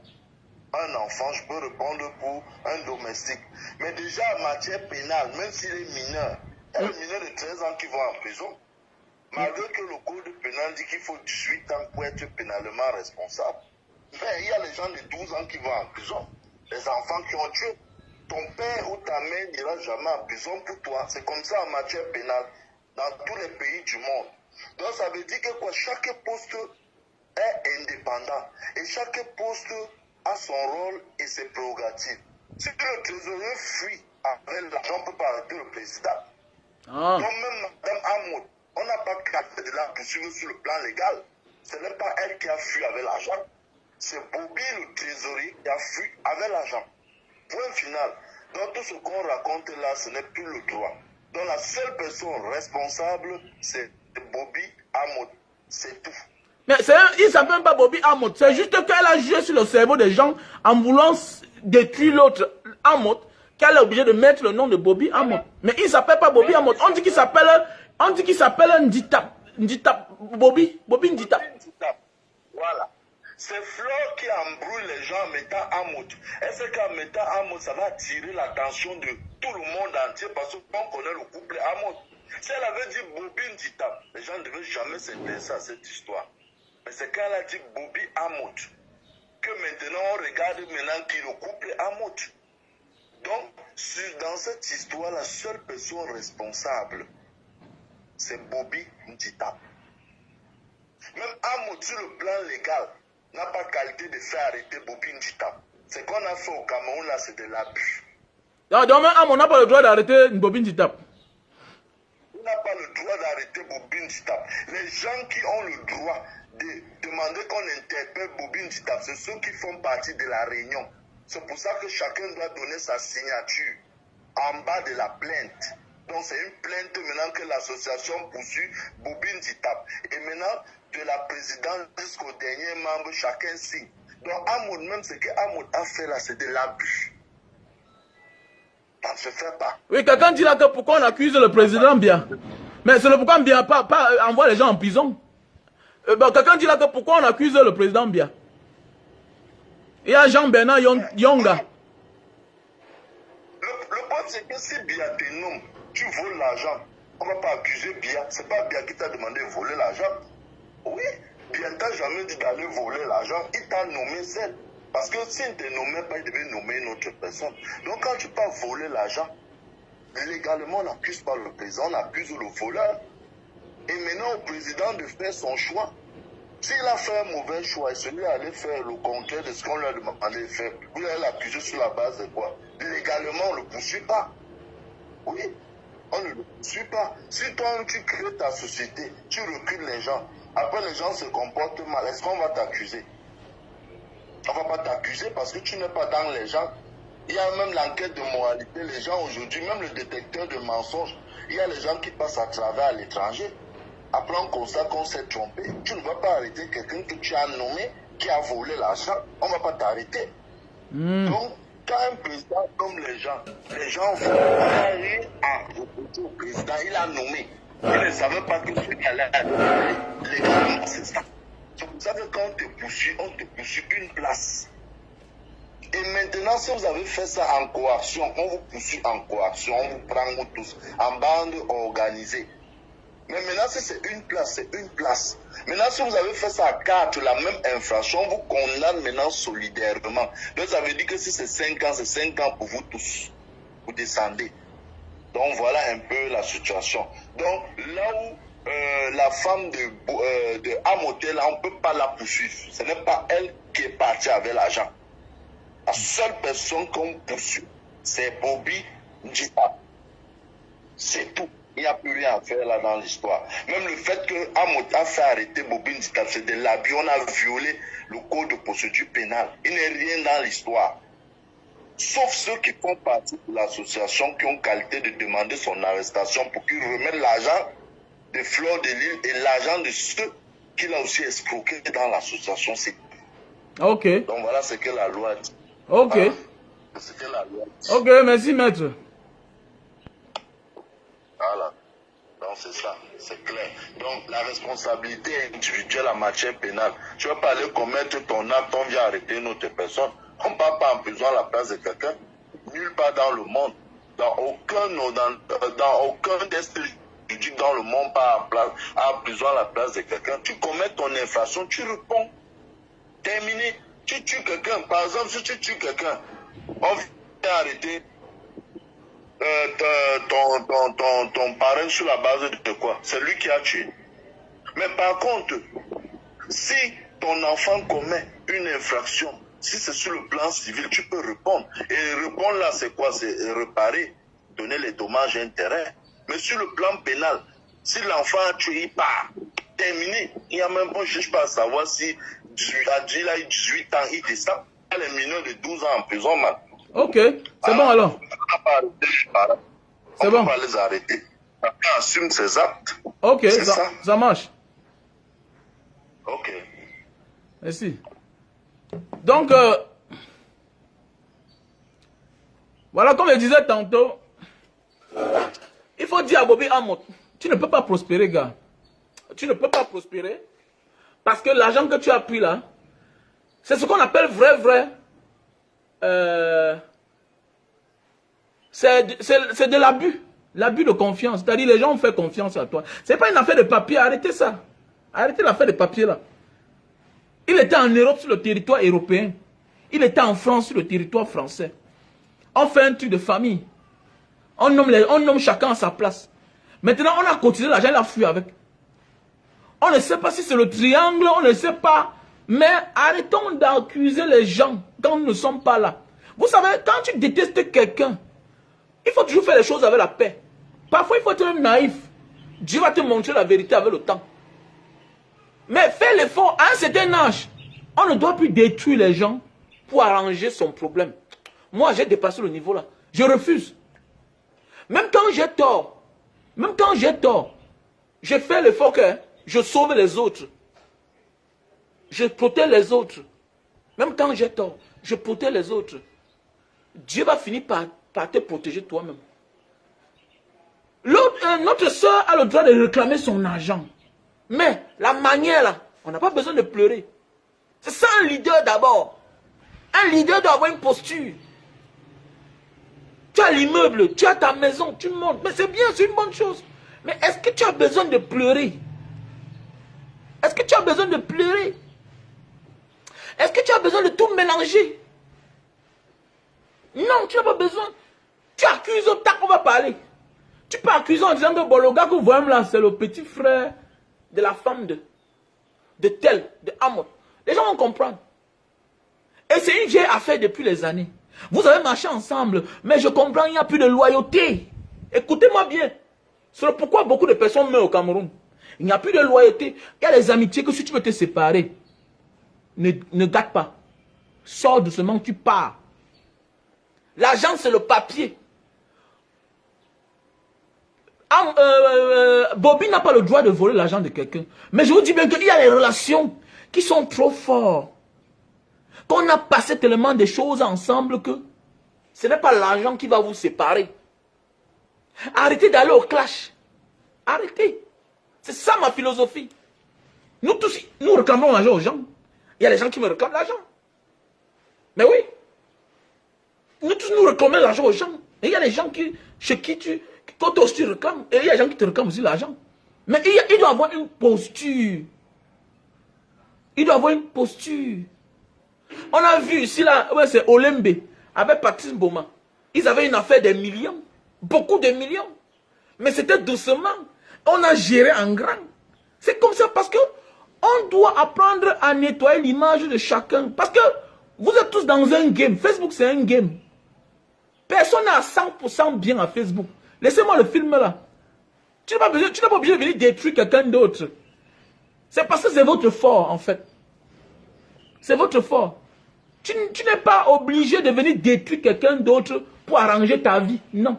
un enfant, je peux répondre pour un domestique. Mais déjà en matière pénale, même s'il est mineur, il y a des mineurs de 13 ans qui vont en prison. Malgré que le code pénal dit qu'il faut 18 ans pour être pénalement responsable. Mais il y a les gens de 12 ans qui vont en prison. Les enfants qui ont tué. Ton père ou ta mère n'ira jamais en prison pour toi. C'est comme ça en matière pénale dans tous les pays du monde. Donc ça veut dire que quoi, chaque poste est indépendant. Et chaque poste a son rôle et ses prérogatives. Si le trésorier fuit avec l'argent, on ne peut pas arrêter le président. Donc même Mme Hamoud, on n'a pas qu'à de la poursuivre sur le plan légal. Ce n'est pas elle qui a fui avec l'argent. C'est Bobby, le trésorier, qui a fui avec l'argent. Point final. Donc tout ce qu'on raconte là, ce n'est plus le droit. Donc la seule personne responsable, c'est Bobby Hamoud. C'est tout. Mais il ne s'appelle pas Bobby Hamoud. C'est juste qu'elle a joué sur le cerveau des gens en voulant détruire l'autre Hamoud, qu'elle est obligée de mettre le nom de Bobby Hamoud. Mais il ne s'appelle pas Bobby Hamoud. On dit qu'il s'appelle Nditap. Bobby Nditap. Voilà. C'est Flore qui embrouille les gens en mettant Hamoud. Est-ce qu'en mettant Hamoud, ça va attirer l'attention de tout le monde entier parce qu'on connaît le couple Hamoud. Si elle avait dit Bobby Nditap, les gens ne devaient jamais s'intéresser à cette histoire. Mais c'est quand elle a dit Bobby Hamoud que maintenant on regarde maintenant qui est le couple Hamoud. Donc, dans cette histoire, la seule personne responsable, c'est Bobby Nditap. Même Hamoud, sur le plan légal, n'a pas qualité de faire arrêter Bobby Nditap. Ce qu'on a fait au Cameroun, là, c'est de l'abus. Donc, même Hamoud n'a pas le droit d'arrêter Bobby Nditap. On n'a pas le droit d'arrêter Bobby Nditap. Les gens qui ont le droit de demander qu'on interpelle Bobby Nditap, c'est ceux qui font partie de la réunion. C'est pour ça que chacun doit donner sa signature en bas de la plainte. Donc c'est une plainte maintenant que l'association poursuit Bobby Nditap. Et maintenant, de la présidente jusqu'au dernier membre, chacun signe. Donc Hamoud, même ce que Hamoud a fait là, c'est de l'abus. Ça ne se fait pas. Oui, quelqu'un dit là que pourquoi on accuse le président Biya. Mais c'est le pourquoi Biya pas envoie les gens en prison. Quelqu'un dit là que pourquoi on accuse le président Biya. Il y a Jean-Bernard Yonga. Le point c'est que si Biya te nomme, tu voles l'argent. On ne va pas accuser Biya. Ce n'est pas Biya qui t'a demandé de voler l'argent. Oui, Biya ne t'a jamais dit d'aller voler l'argent. Il t'a nommé seul. Parce que s'il ne te nommait pas, il devait nommer une autre personne. Donc quand tu pars voler l'argent, légalement on n'accuse pas le président, on accuse le voleur. Et maintenant au président de faire son choix. S'il a fait un mauvais choix et celui allait faire le contraire de ce qu'on lui a demandé de faire, vous allez l'accuser sur la base de quoi? Légalement on ne le poursuit pas. Oui, on ne le poursuit pas. Si toi tu crées ta société, tu recrutes les gens, après les gens se comportent mal, est-ce qu'on va t'accuser? On ne va pas t'accuser parce que tu n'es pas dans les gens. Il y a même l'enquête de moralité. Les gens aujourd'hui, même le détecteur de mensonges, il y a les gens qui passent à travers à l'étranger. Après on constate qu'on s'est trompé. Tu ne vas pas arrêter quelqu'un que tu as nommé, qui a volé l'argent. On ne va pas t'arrêter. Donc, quand un président nomme les gens vont aller à reprocher au président. Il a nommé. Il ne savait pas que tu allais aller. Légalement, c'est ça. C'est pour ça que quand on te poursuit une place. Et maintenant, si vous avez fait ça en coercion, on vous poursuit en coercion, on vous prend vous tous en bande organisée. Mais maintenant, si c'est une place, c'est une place. Maintenant, si vous avez fait ça à 4, la même infraction, on vous condamne maintenant solidairement. Donc, ça veut dire que si c'est 5 ans, c'est 5 ans pour vous tous. Vous descendez. Donc, voilà un peu la situation. Donc, là où la femme de Hamotel, on ne peut pas la poursuivre. Ce n'est pas elle qui est partie avec l'argent. La seule personne qu'on poursuit, c'est Bobby Nditap. C'est tout. Il n'y a plus rien à faire là dans l'histoire. Même le fait que Amot a fait arrêter Bobine Dita, c'est de l'abus. On a violé le code de procédure pénale. Il n'est rien dans l'histoire. Sauf ceux qui font partie de l'association qui ont qualité de demander son arrestation pour qu'il remette l'argent de Fleur de Lille et l'argent de ceux qu'il a aussi escroqué dans l'association. Ok. Donc voilà ce que la loi dit. Ok. Voilà. C'est ce que la loi dit. Ok, merci maître. Voilà. Donc c'est ça, c'est clair. Donc la responsabilité individuelle en matière pénale. Tu vas pas aller commettre ton acte, on vient arrêter une autre personne. On ne part pas en prison à la place de quelqu'un. Nulle part dans le monde. Dans aucun test juridique dans le monde, pas en prison à la place de quelqu'un. Tu commets ton infraction, tu réponds. Terminé. Tu tues quelqu'un. Par exemple, si tu tues quelqu'un, on vient arrêter ton parrain sur la base de quoi? C'est lui qui a tué. Mais par contre, si ton enfant commet une infraction, si c'est sur le plan civil, tu peux répondre. Et répondre là, c'est quoi? C'est réparer, donner les dommages et intérêts. Mais sur le plan pénal, si l'enfant a tué, il part. Terminé. Il n'y a même pas, je ne cherche pas à savoir si Adjil a eu 18 ans, il descend. Il y a les mineurs de 12 ans en prison, man. Ok, c'est bon alors. C'est bon. On va les arrêter. Chacun assume ses actes. Ok, ça marche. Ok. Merci. Donc, voilà, comme je disais tantôt, il faut dire à Bobby Amot, tu ne peux pas prospérer, gars. Tu ne peux pas prospérer parce que l'argent que tu as pris là, c'est ce qu'on appelle vrai. C'est de l'abus. L'abus de confiance. C'est-à-dire les gens ont fait confiance à toi. Ce n'est pas une affaire de papier. Arrêtez ça. Arrêtez l'affaire de papier là. Il était en Europe sur le territoire européen. Il était en France sur le territoire français. On fait un truc de famille. On nomme chacun à sa place. Maintenant, on a continué l'argent, il a fui avec. On ne sait pas si c'est le triangle, on ne sait pas. Mais arrêtons d'accuser les gens quand nous ne sommes pas là. Vous savez, quand tu détestes quelqu'un, il faut toujours faire les choses avec la paix. Parfois, il faut être naïf. Dieu va te montrer la vérité avec le temps. Mais fais l'effort. À un certain âge, on ne doit plus détruire les gens pour arranger son problème. Moi, j'ai dépassé le niveau là. Je refuse. Même quand j'ai tort, je fais l'effort que je sauve les autres. Je protège les autres. Même quand j'ai tort, je protège les autres. Dieu va finir par te protéger toi-même. Notre soeur a le droit de réclamer son argent. Mais la manière là, on n'a pas besoin de pleurer. C'est ça un leader d'abord. Un leader doit avoir une posture. Tu as l'immeuble, tu as ta maison, tu montes. Mais c'est bien, c'est une bonne chose. Mais est-ce que tu as besoin de pleurer? Est-ce que tu as besoin de pleurer? Est-ce que tu as besoin de tout mélanger? Non, tu n'as pas besoin. Tu accuses, on va parler. Tu peux accuser en disant que bon, le gars que vous voyez là, c'est le petit frère de la femme de tel, de Amot. Les gens vont comprendre. Et c'est une vieille affaire depuis les années. Vous avez marché ensemble, mais je comprends, il n'y a plus de loyauté. Écoutez-moi bien. C'est pourquoi beaucoup de personnes meurent au Cameroun. Il n'y a plus de loyauté. Il y a des amitiés que si tu veux te séparer, ne gâte pas. Sors doucement, tu pars. L'argent, c'est le papier. Bobby n'a pas le droit de voler l'argent de quelqu'un. Mais je vous dis bien qu'il y a des relations qui sont trop fortes. Qu'on a passé tellement de choses ensemble que ce n'est pas l'argent qui va vous séparer. Arrêtez d'aller au clash. Arrêtez. C'est ça ma philosophie. Nous tous, nous réclamons l'argent aux gens. Il y a des gens qui me réclament l'argent. Mais oui. Nous tous, nous réclamons l'argent aux gens. Et il y a des gens chez qui quand toi aussi tu réclames. Et il y a des gens qui te réclament aussi l'argent. Mais il doit avoir une posture. Il doit avoir une posture. On a vu ici, là, ouais, c'est Olembe, avec Patrice Boma. Ils avaient une affaire de millions. Beaucoup de millions. Mais c'était doucement. On a géré en grand. C'est comme ça parce que on doit apprendre à nettoyer l'image de chacun. Parce que vous êtes tous dans un game. Facebook, c'est un game. Personne n'est à 100% bien à Facebook. Laissez-moi le film là. Tu n'as pas obligé de venir détruire quelqu'un d'autre. C'est parce que c'est votre fort, en fait. C'est votre fort. Tu n'es pas obligé de venir détruire quelqu'un d'autre pour arranger ta vie. Non.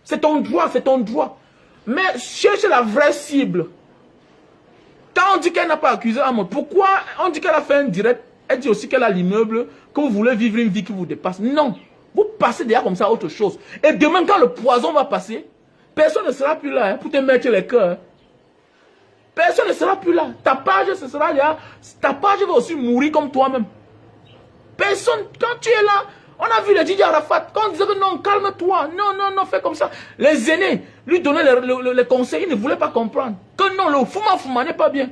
C'est ton droit, c'est ton droit. Mais cherche la vraie cible. Quand on dit qu'elle n'a pas accusé Amon, pourquoi on dit qu'elle a fait un direct? Elle dit aussi qu'elle a l'immeuble, que vous voulez vivre une vie qui vous dépasse. Non. Vous passez déjà comme ça à autre chose. Et demain, quand le poison va passer, personne ne sera plus là pour te mettre les cœurs. Personne ne sera plus là. Ta page, ce sera là. Ta page va aussi mourir comme toi-même. Personne, quand tu es là, on a vu le Didier Arafat, quand on disait que non, calme-toi, non, fais comme ça. Les aînés lui donnaient les conseils, il ne voulait pas comprendre. Que non, le Fouma n'est pas bien.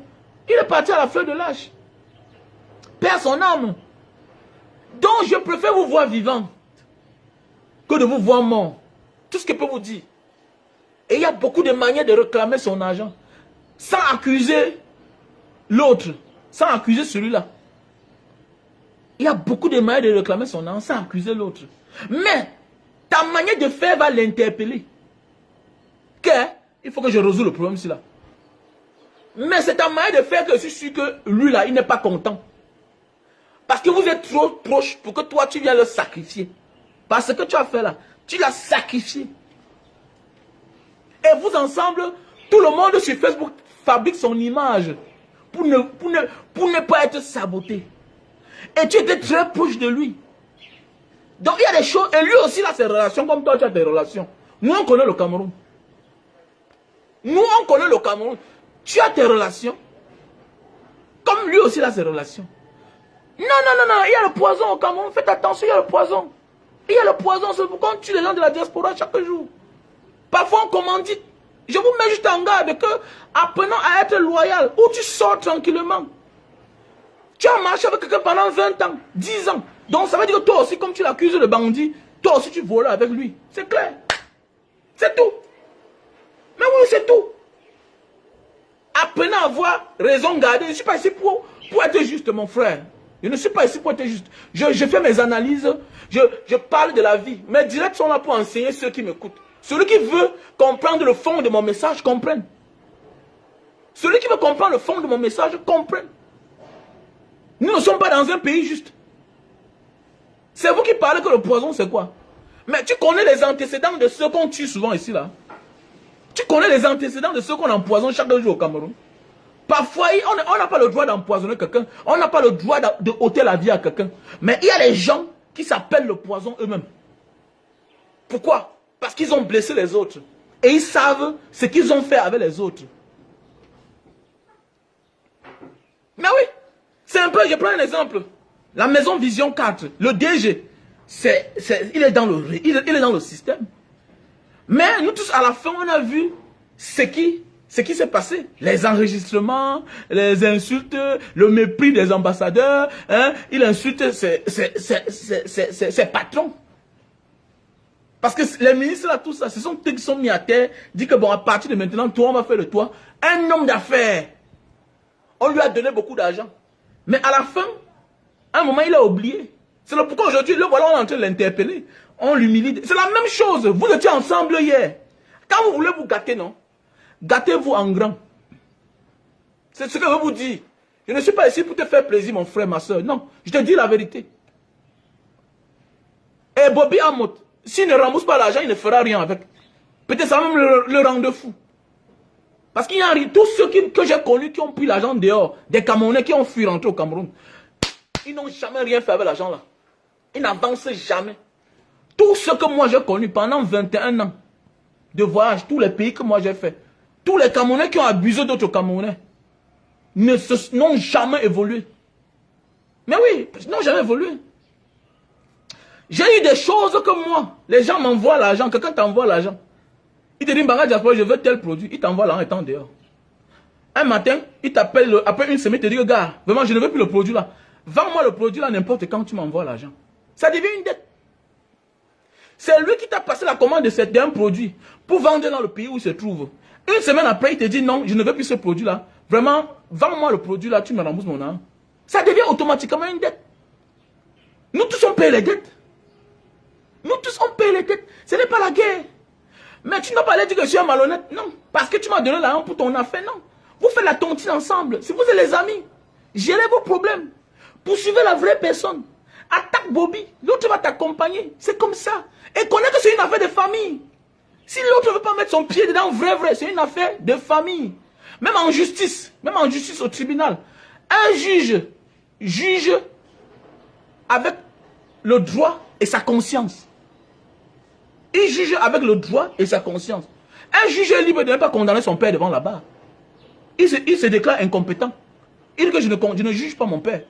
Il est parti à la fleur de l'âge. Perd son âme. Donc je préfère vous voir vivant que de vous voir mort. Tout ce que je peux vous dire. Et il y a beaucoup de manières de réclamer son argent. Sans accuser l'autre. Sans accuser celui-là. Il y a beaucoup de manières de réclamer son argent sans accuser l'autre. Mais ta manière de faire va l'interpeller. Il faut que je résolve le problème là. Mais c'est ta manière de faire que je suis sûr que lui là, il n'est pas content. Parce que vous êtes trop proche pour que toi tu viennes le sacrifier. Parce que tu as fait là, tu l'as sacrifié. Et vous ensemble, tout le monde sur Facebook fabrique son image pour ne pas être saboté. Et tu étais très proche de lui. Donc il y a des choses, et lui aussi il a ses relations comme toi tu as tes relations. Nous on connaît le Cameroun. Nous on connaît le Cameroun. Tu as tes relations. Comme lui aussi il a ses relations. Non, il y a le poison au Cameroun. Faites attention, il y a le poison. Il y a le poison, c'est pourquoi on tue les gens de la diaspora chaque jour. Parfois on commandite. Je vous mets juste en garde que, apprenons à être loyal, ou tu sors tranquillement. Tu as marché avec quelqu'un pendant 20 ans, 10 ans. Donc ça veut dire que toi aussi, comme tu l'accuses de bandit, toi aussi tu voles avec lui. C'est clair. C'est tout. Mais oui, c'est tout. Apprenez à avoir raison gardée. Je ne suis pas ici pour être juste, mon frère. Je ne suis pas ici pour être juste. Je fais mes analyses, je parle de la vie. Mes directs sont là pour enseigner ceux qui m'écoutent. Celui qui veut comprendre le fond de mon message, comprenne. Celui qui veut comprendre le fond de mon message, comprenne. Nous ne sommes pas dans un pays juste. C'est vous qui parlez que le poison, c'est quoi? Mais tu connais les antécédents de ceux qu'on tue souvent ici, là. Tu connais les antécédents de ceux qu'on empoisonne chaque jour au Cameroun. Parfois, on n'a pas le droit d'empoisonner quelqu'un. On n'a pas le droit de ôter la vie à quelqu'un. Mais il y a les gens qui s'appellent le poison eux-mêmes. Pourquoi? Parce qu'ils ont blessé les autres. Et ils savent ce qu'ils ont fait avec les autres. Mais oui, c'est un peu, je prends un exemple. La maison Vision 4, le DG, il est dans le système. Mais nous tous, à la fin, on a vu ce qui s'est passé. Les enregistrements, les insultes, le mépris des ambassadeurs. Hein, il insulte ses patrons. Parce que les ministres, là, tout ça, ce sont eux qui sont mis à terre, dit que bon, à partir de maintenant, toi, on va faire de toi un homme d'affaires. On lui a donné beaucoup d'argent. Mais à la fin, à un moment, il a oublié. C'est pourquoi aujourd'hui, le voilà, on est en train de l'interpeller. On l'humilie. C'est la même chose. Vous étiez ensemble hier. Quand vous voulez vous gâter, non? Gâtez-vous en grand. C'est ce que je vous dis. Je ne suis pas ici pour te faire plaisir, mon frère, ma soeur. Non, je te dis la vérité. Et Bobby Amot, s'il ne rembourse pas l'argent, il ne fera rien avec. Peut-être ça va même le rendre fou. Parce qu'il y a tous ceux que j'ai connus qui ont pris l'argent dehors, des Camerounais qui ont fui rentrer au Cameroun, ils n'ont jamais rien fait avec l'argent là. Ils n'avancent jamais. Tous ceux que moi j'ai connus pendant 21 ans de voyage, tous les pays que moi j'ai fait, tous les Camerounais qui ont abusé d'autres Camerounais, n'ont jamais évolué. Mais oui, ils n'ont jamais évolué. J'ai eu des choses que moi, les gens m'envoient l'argent, quelqu'un t'envoie l'argent. Il te dit, je veux tel produit, il t'envoie l'argent étant dehors. Un matin, il t'appelle, après une semaine, il te dit, gars, vraiment, je ne veux plus le produit là. Vends-moi le produit là n'importe quand tu m'envoies l'argent. Ça devient une dette. C'est lui qui t'a passé la commande d'un produit pour vendre dans le pays où il se trouve. Une semaine après, il te dit, non, je ne veux plus ce produit là. Vraiment, vends-moi le produit là, tu me rembourses mon argent. Ça devient automatiquement une dette. Nous tous on paye les dettes. Nous tous on paye les dettes. Ce n'est pas la guerre. Mais tu n'as pas aller dire que je suis un malhonnête. Non. Parce que tu m'as donné l'argent pour ton affaire. Non. Vous faites la tontine ensemble. Si vous êtes les amis, gérez vos problèmes. Poursuivez la vraie personne. Attaque Bobby. L'autre va t'accompagner. C'est comme ça. Et connais que c'est une affaire de famille. Si l'autre ne veut pas mettre son pied dedans, vrai, c'est une affaire de famille. Même en justice au tribunal, un juge juge avec le droit et sa conscience. Il juge avec le droit et sa conscience. Un juge est libre de ne pas condamner son père devant la barre. Il se déclare incompétent. Il dit que je ne juge pas mon père.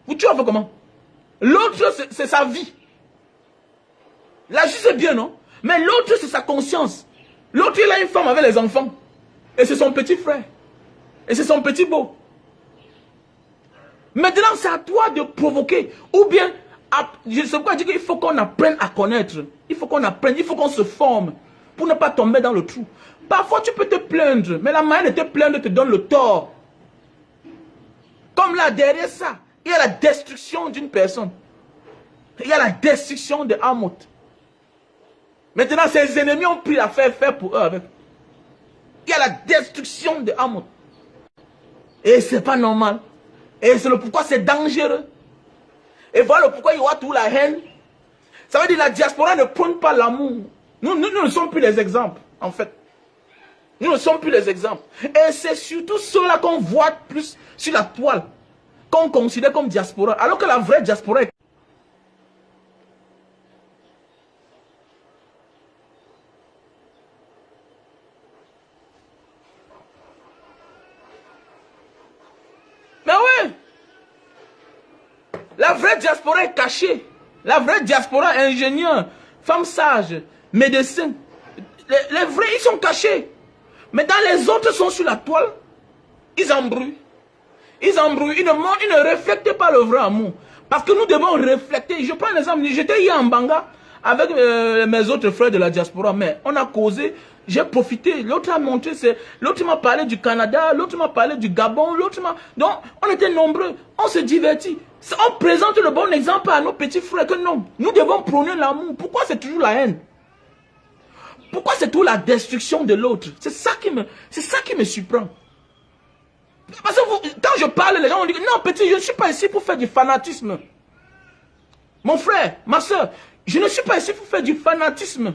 Tu vas faire comment? L'autre, c'est sa vie. La justice est bien, non? Mais l'autre, c'est sa conscience. L'autre, il a une femme avec les enfants. Et c'est son petit frère. Et c'est son petit beau. Maintenant, c'est à toi de provoquer. Ou bien, je sais pas dire qu'il faut qu'on apprenne à connaître. Il faut qu'on apprenne, il faut qu'on se forme. Pour ne pas tomber dans le trou. Parfois, tu peux te plaindre. Mais la manière de te plaindre te donne le tort. Comme là, derrière ça, il y a la destruction d'une personne. Il y a la destruction de Hamoth. Maintenant, ses ennemis ont pris l'affaire faire pour eux avec. Il y a la destruction de Hamoth. Et c'est pas normal. Et c'est le pourquoi c'est dangereux. Et voilà le pourquoi il y aura toute la haine. Ça veut dire que la diaspora ne prône pas l'amour. Nous ne sommes plus les exemples, en fait. Nous ne sommes plus les exemples. Et c'est surtout ceux-là qu'on voit plus sur la toile, qu'on considère comme diaspora. Alors que la vraie diaspora est... Mais oui, la vraie diaspora est cachée. La vraie diaspora, ingénieur, femme sage, médecin. Les vrais, ils sont cachés. Mais dans les autres sont sur la toile, ils embrouillent. Ils embrouillent, ils ne reflètent pas le vrai amour. Parce que nous devons refléter. Je prends un exemple, j'étais hier en Banga avec mes autres frères de la diaspora, mais on a causé, j'ai profité. L'autre a montré, l'autre m'a parlé du Canada, l'autre m'a parlé du Gabon, l'autre m'a... Donc, on était nombreux, on se divertit. On présente le bon exemple à nos petits frères que non, nous devons prôner l'amour. Pourquoi c'est toujours la haine? Pourquoi c'est toujours la destruction de l'autre? C'est ça qui me surprend. Parce que quand je parle, les gens vont dire, non petit, je ne suis pas ici pour faire du fanatisme. Mon frère, ma soeur, je ne suis pas ici pour faire du fanatisme.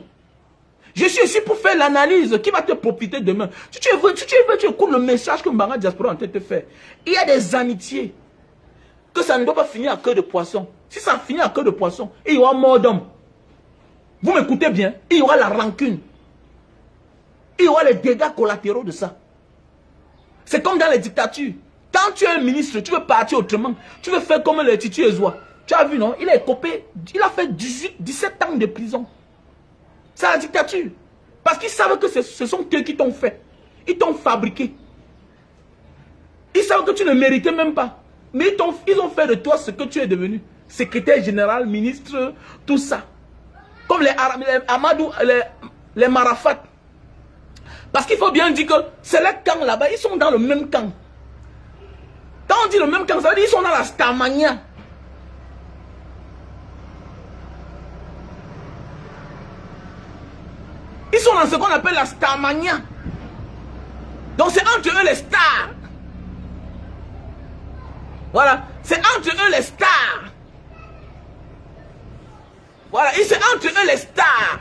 Je suis ici pour faire l'analyse qui va te profiter demain. Si tu veux, tu écoutes le message que Mbanga Diaspora en train de te faire. Il y a des amitiés que ça ne doit pas finir à queue de poisson. Si ça finit à queue de poisson, il y aura mort d'homme. Vous m'écoutez bien, il y aura la rancune. Il y aura les dégâts collatéraux de ça. C'est comme dans les dictatures. Quand tu es un ministre, tu veux partir autrement. Tu veux faire comme les Titu Ezwa. Tu as vu, non? Il est copé. Il a fait 17 ans de prison. C'est la dictature. Parce qu'ils savent que ce sont eux qui t'ont fait. Ils t'ont fabriqué. Ils savent que tu ne méritais même pas. Mais ils ont fait de toi ce que tu es devenu. Secrétaire général, ministre, tout ça. Comme les Amadou, les Marafat. Parce qu'il faut bien dire que c'est les camps là-bas, ils sont dans le même camp. Quand on dit le même camp, ça veut dire qu'ils sont dans la Starmania. Ils sont dans ce qu'on appelle la Starmania. Donc c'est entre eux les stars. Voilà, c'est entre eux les stars. Voilà, c'est entre eux les stars.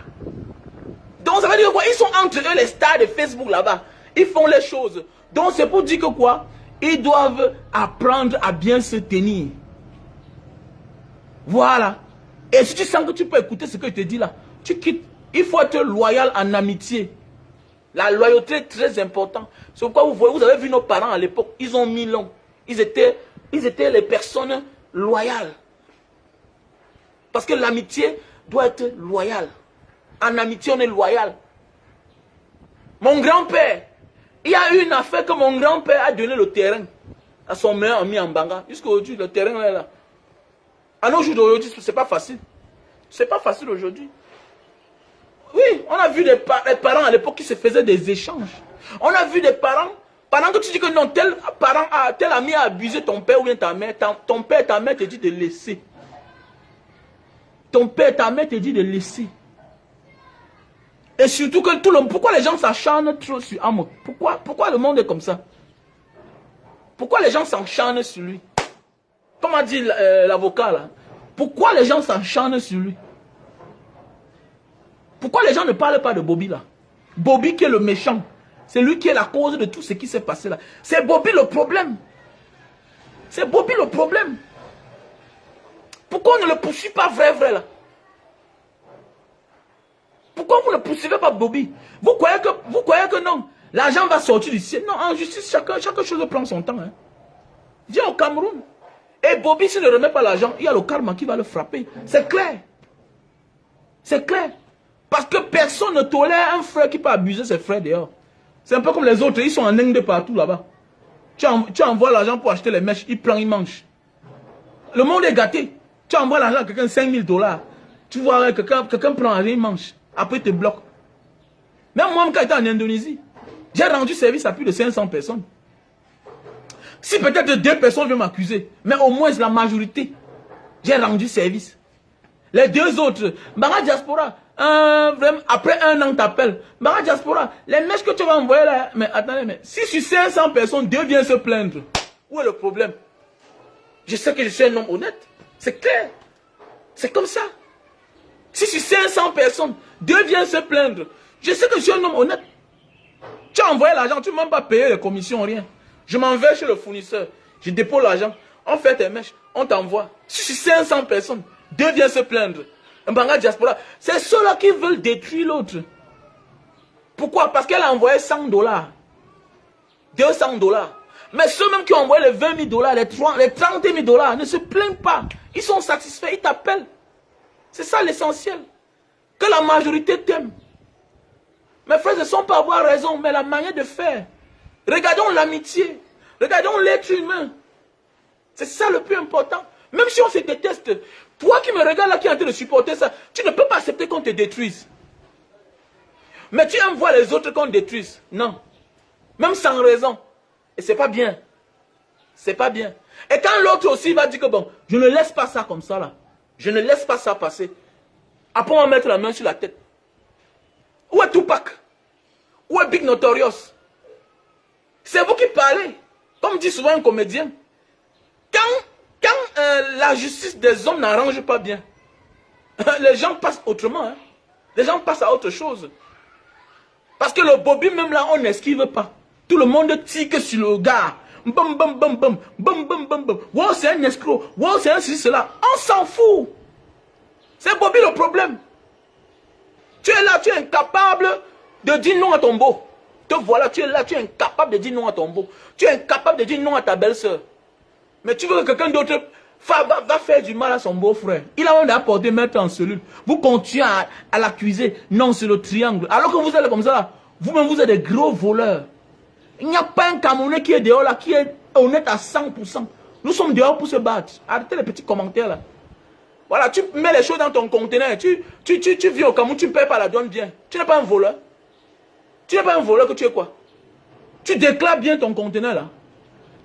Donc ça veut dire quoi? Ils sont entre eux les stars de Facebook là-bas. Ils font les choses. Donc c'est pour dire que quoi? Ils doivent apprendre à bien se tenir. Voilà. Et si tu sens que tu peux écouter ce que je te dis là, tu quittes. Il faut être loyal en amitié. La loyauté est très importante. C'est pourquoi vous voyez, vous avez vu nos parents à l'époque, ils ont mis long. Ils étaient les personnes loyales. Parce que l'amitié doit être loyale. En amitié, on est loyal. Mon grand-père, il y a eu une affaire que mon grand-père a donné le terrain à son meilleur ami en Banga. Jusqu'aujourd'hui, le terrain est là. À nos jours d'aujourd'hui, c'est pas facile. C'est pas facile aujourd'hui. Oui, on a vu des parents à l'époque qui se faisaient des échanges. On a vu des parents, pendant que tu dis que non, tel ami a abusé ton père ou bien ta mère, ton père et ta mère te dit de laisser. Ton père et ta mère te dit de laisser. Et surtout que pourquoi les gens s'acharnent trop sur Amos? Pourquoi le monde est comme ça? Pourquoi les gens s'acharnent sur lui? Comme a dit l'avocat là. Pourquoi les gens s'acharnent sur lui? Pourquoi les gens ne parlent pas de Bobby là? Bobby qui est le méchant. C'est lui qui est la cause de tout ce qui s'est passé là. C'est Bobby le problème. C'est Bobby le problème. Pourquoi on ne le poursuit pas vrai là? Pourquoi vous ne poursuivez pas Bobby? Vous croyez que non? L'argent va sortir du ciel. Non, en justice, chaque chose prend son temps. Hein. Viens au Cameroun. Et Bobby, s'il ne remet pas l'argent, il y a le karma qui va le frapper. C'est clair. C'est clair. Parce que personne ne tolère un frère qui peut abuser ses frères dehors. C'est un peu comme les autres, ils sont en Inde de partout là-bas. Tu envoies l'argent pour acheter les mèches, il prend, il mange. Le monde est gâté. Tu envoies l'argent à quelqu'un, 5 000 $. Tu vois, quelqu'un prend l'argent, il mange. Après, il te bloque. Même moi, quand j'étais en Indonésie, j'ai rendu service à plus de 500 personnes. Si peut-être 2 personnes viennent m'accuser, mais au moins la majorité, j'ai rendu service. Les 2 autres, Mbara Diaspora, vraiment, après 1 an, t'appelles. Mbara Diaspora, les mèches que tu vas envoyer là, mais attendez, mais si sur 500 personnes, 2 viennent se plaindre, où est le problème? Je sais que je suis un homme honnête. C'est clair. C'est comme ça. Si sur 500 personnes, 2 viennent se plaindre, je sais que je suis un homme honnête. Tu as envoyé l'argent, tu ne m'as même pas payé les commissions, rien. Je m'en vais chez le fournisseur, je dépose l'argent, on fait tes mèches, on t'envoie. Si sur 500 personnes, 2 viennent se plaindre. Mbanga Diaspora, c'est ceux-là qui veulent détruire l'autre. Pourquoi? Parce qu'elle a envoyé 100 $, 200 $. Mais ceux-mêmes qui ont envoyé les 20 000 $, les 30 000 $ ne se plaignent pas. Ils sont satisfaits, ils t'appellent. C'est ça l'essentiel. Que la majorité t'aime. Mes frères ne sont pas avoir raison, mais la manière de faire. Regardons l'amitié. Regardons l'être humain. C'est ça le plus important. Même si on se déteste, toi qui me regardes là, qui es en train de supporter ça, tu ne peux pas accepter qu'on te détruise. Mais tu aimes voir les autres qu'on détruise. Non. Même sans raison. Et c'est pas bien. C'est pas bien. Et quand l'autre aussi va dire que bon, je ne laisse pas ça comme ça là. Je ne laisse pas ça passer. Après on va mettre la main sur la tête. Où est Tupac? Où est Big Notorious? C'est vous qui parlez. Comme dit souvent un comédien. Quand la justice des hommes n'arrange pas bien, les gens passent autrement. Hein. Les gens passent à autre chose. Parce que le Bobby même là, on n'esquive pas. Tout le monde tique sur le gars. Bam, bam, bam, bam, bam, bam, bam, bam. Wow, c'est un escroc. Wow, c'est un ceci, cela. On s'en fout. C'est Bobby le problème. Tu es là, tu es incapable de dire non à ton beau. Te voilà, tu es là, tu es incapable de dire non à ton beau. Tu es incapable de dire non à ta belle-sœur. Mais tu veux que quelqu'un d'autre va faire du mal à son beau-frère. Il a même apporté mettre en cellule. Vous continuez à l'accuser. Non, c'est le triangle. Alors que vous êtes comme ça, vous-même, vous êtes des gros voleurs. Il n'y a pas un Camerounais qui est dehors là, qui est honnête à 100%. Nous sommes dehors pour se battre. Arrêtez les petits commentaires là. Voilà, tu mets les choses dans ton conteneur. Tu vis au Cameroun, tu ne payes pas la douane bien. Tu n'es pas un voleur. Tu n'es pas un voleur que tu es quoi? Tu déclares bien ton conteneur là.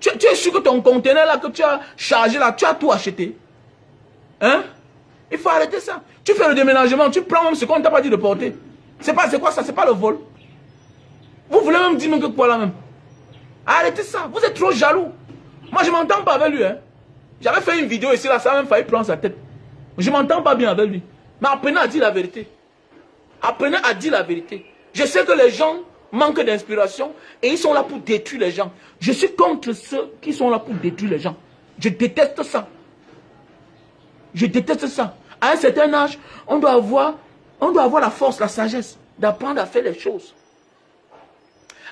Tu es sûr que ton conteneur là que tu as chargé là, tu as tout acheté. Hein? Il faut arrêter ça. Tu fais le déménagement, tu prends même ce qu'on ne t'a pas dit de porter. C'est quoi ça? C'est pas le vol. Vous voulez même dire même que quoi là même? Arrêtez ça. Vous êtes trop jaloux. Moi je m'entends pas avec lui. Hein? J'avais fait une vidéo ici là, ça a même failli prendre sa tête. Je m'entends pas bien avec lui. Mais apprenez à dire la vérité. Apprenez à dire la vérité. Je sais que les gens manquent d'inspiration et ils sont là pour détruire les gens. Je suis contre ceux qui sont là pour détruire les gens. Je déteste ça. Je déteste ça. À un certain âge, on doit avoir la force, la sagesse d'apprendre à faire les choses.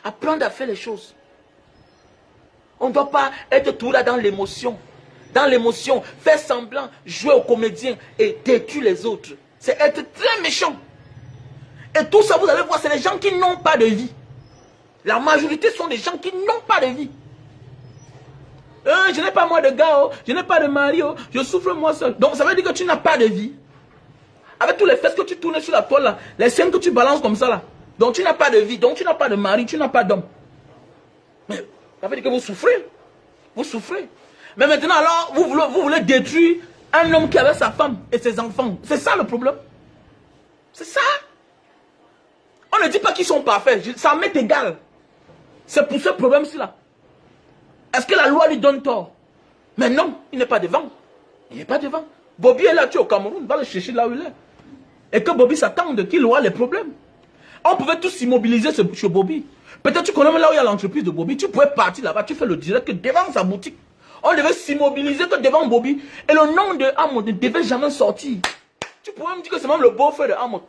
Apprendre à faire les choses. On ne doit pas être tout là dans l'émotion. Dans l'émotion, faire semblant, jouer au comédien et détruire les autres. C'est être très méchant. Et tout ça, vous allez voir, c'est les gens qui n'ont pas de vie. La majorité sont des gens qui n'ont pas de vie. Je n'ai pas moi de gars, oh, je n'ai pas de mari, oh, je souffre moi seul. Donc ça veut dire que tu n'as pas de vie. Avec tous les fesses que tu tournes sur la toile là, les scènes que tu balances comme ça là. Donc tu n'as pas de vie, donc tu n'as pas de mari, tu n'as pas d'homme. Mais ça veut dire que vous souffrez. Vous souffrez. Mais maintenant alors, vous voulez détruire un homme qui avait sa femme et ses enfants. C'est ça le problème. C'est ça. ne dit pas qu'ils sont parfaits. Ça m'est égal. C'est pour ce problème-ci là. Est-ce que la loi lui donne tort? Mais non, il n'est pas devant. Il n'est pas devant. Bobby est là, tu es au Cameroun, va le chercher là où il est. Et que Bobby s'attende qu'il aura les problèmes. On pouvait tous s'immobiliser chez Bobby. Peut-être tu connais là où il y a l'entreprise de Bobby. Tu pouvais partir là-bas, tu fais le direct que devant sa boutique. On devait s'immobiliser que devant Bobby. Et le nom de Amot ne devait jamais sortir. Tu pourrais me dire que c'est même le beau-frère de Amot.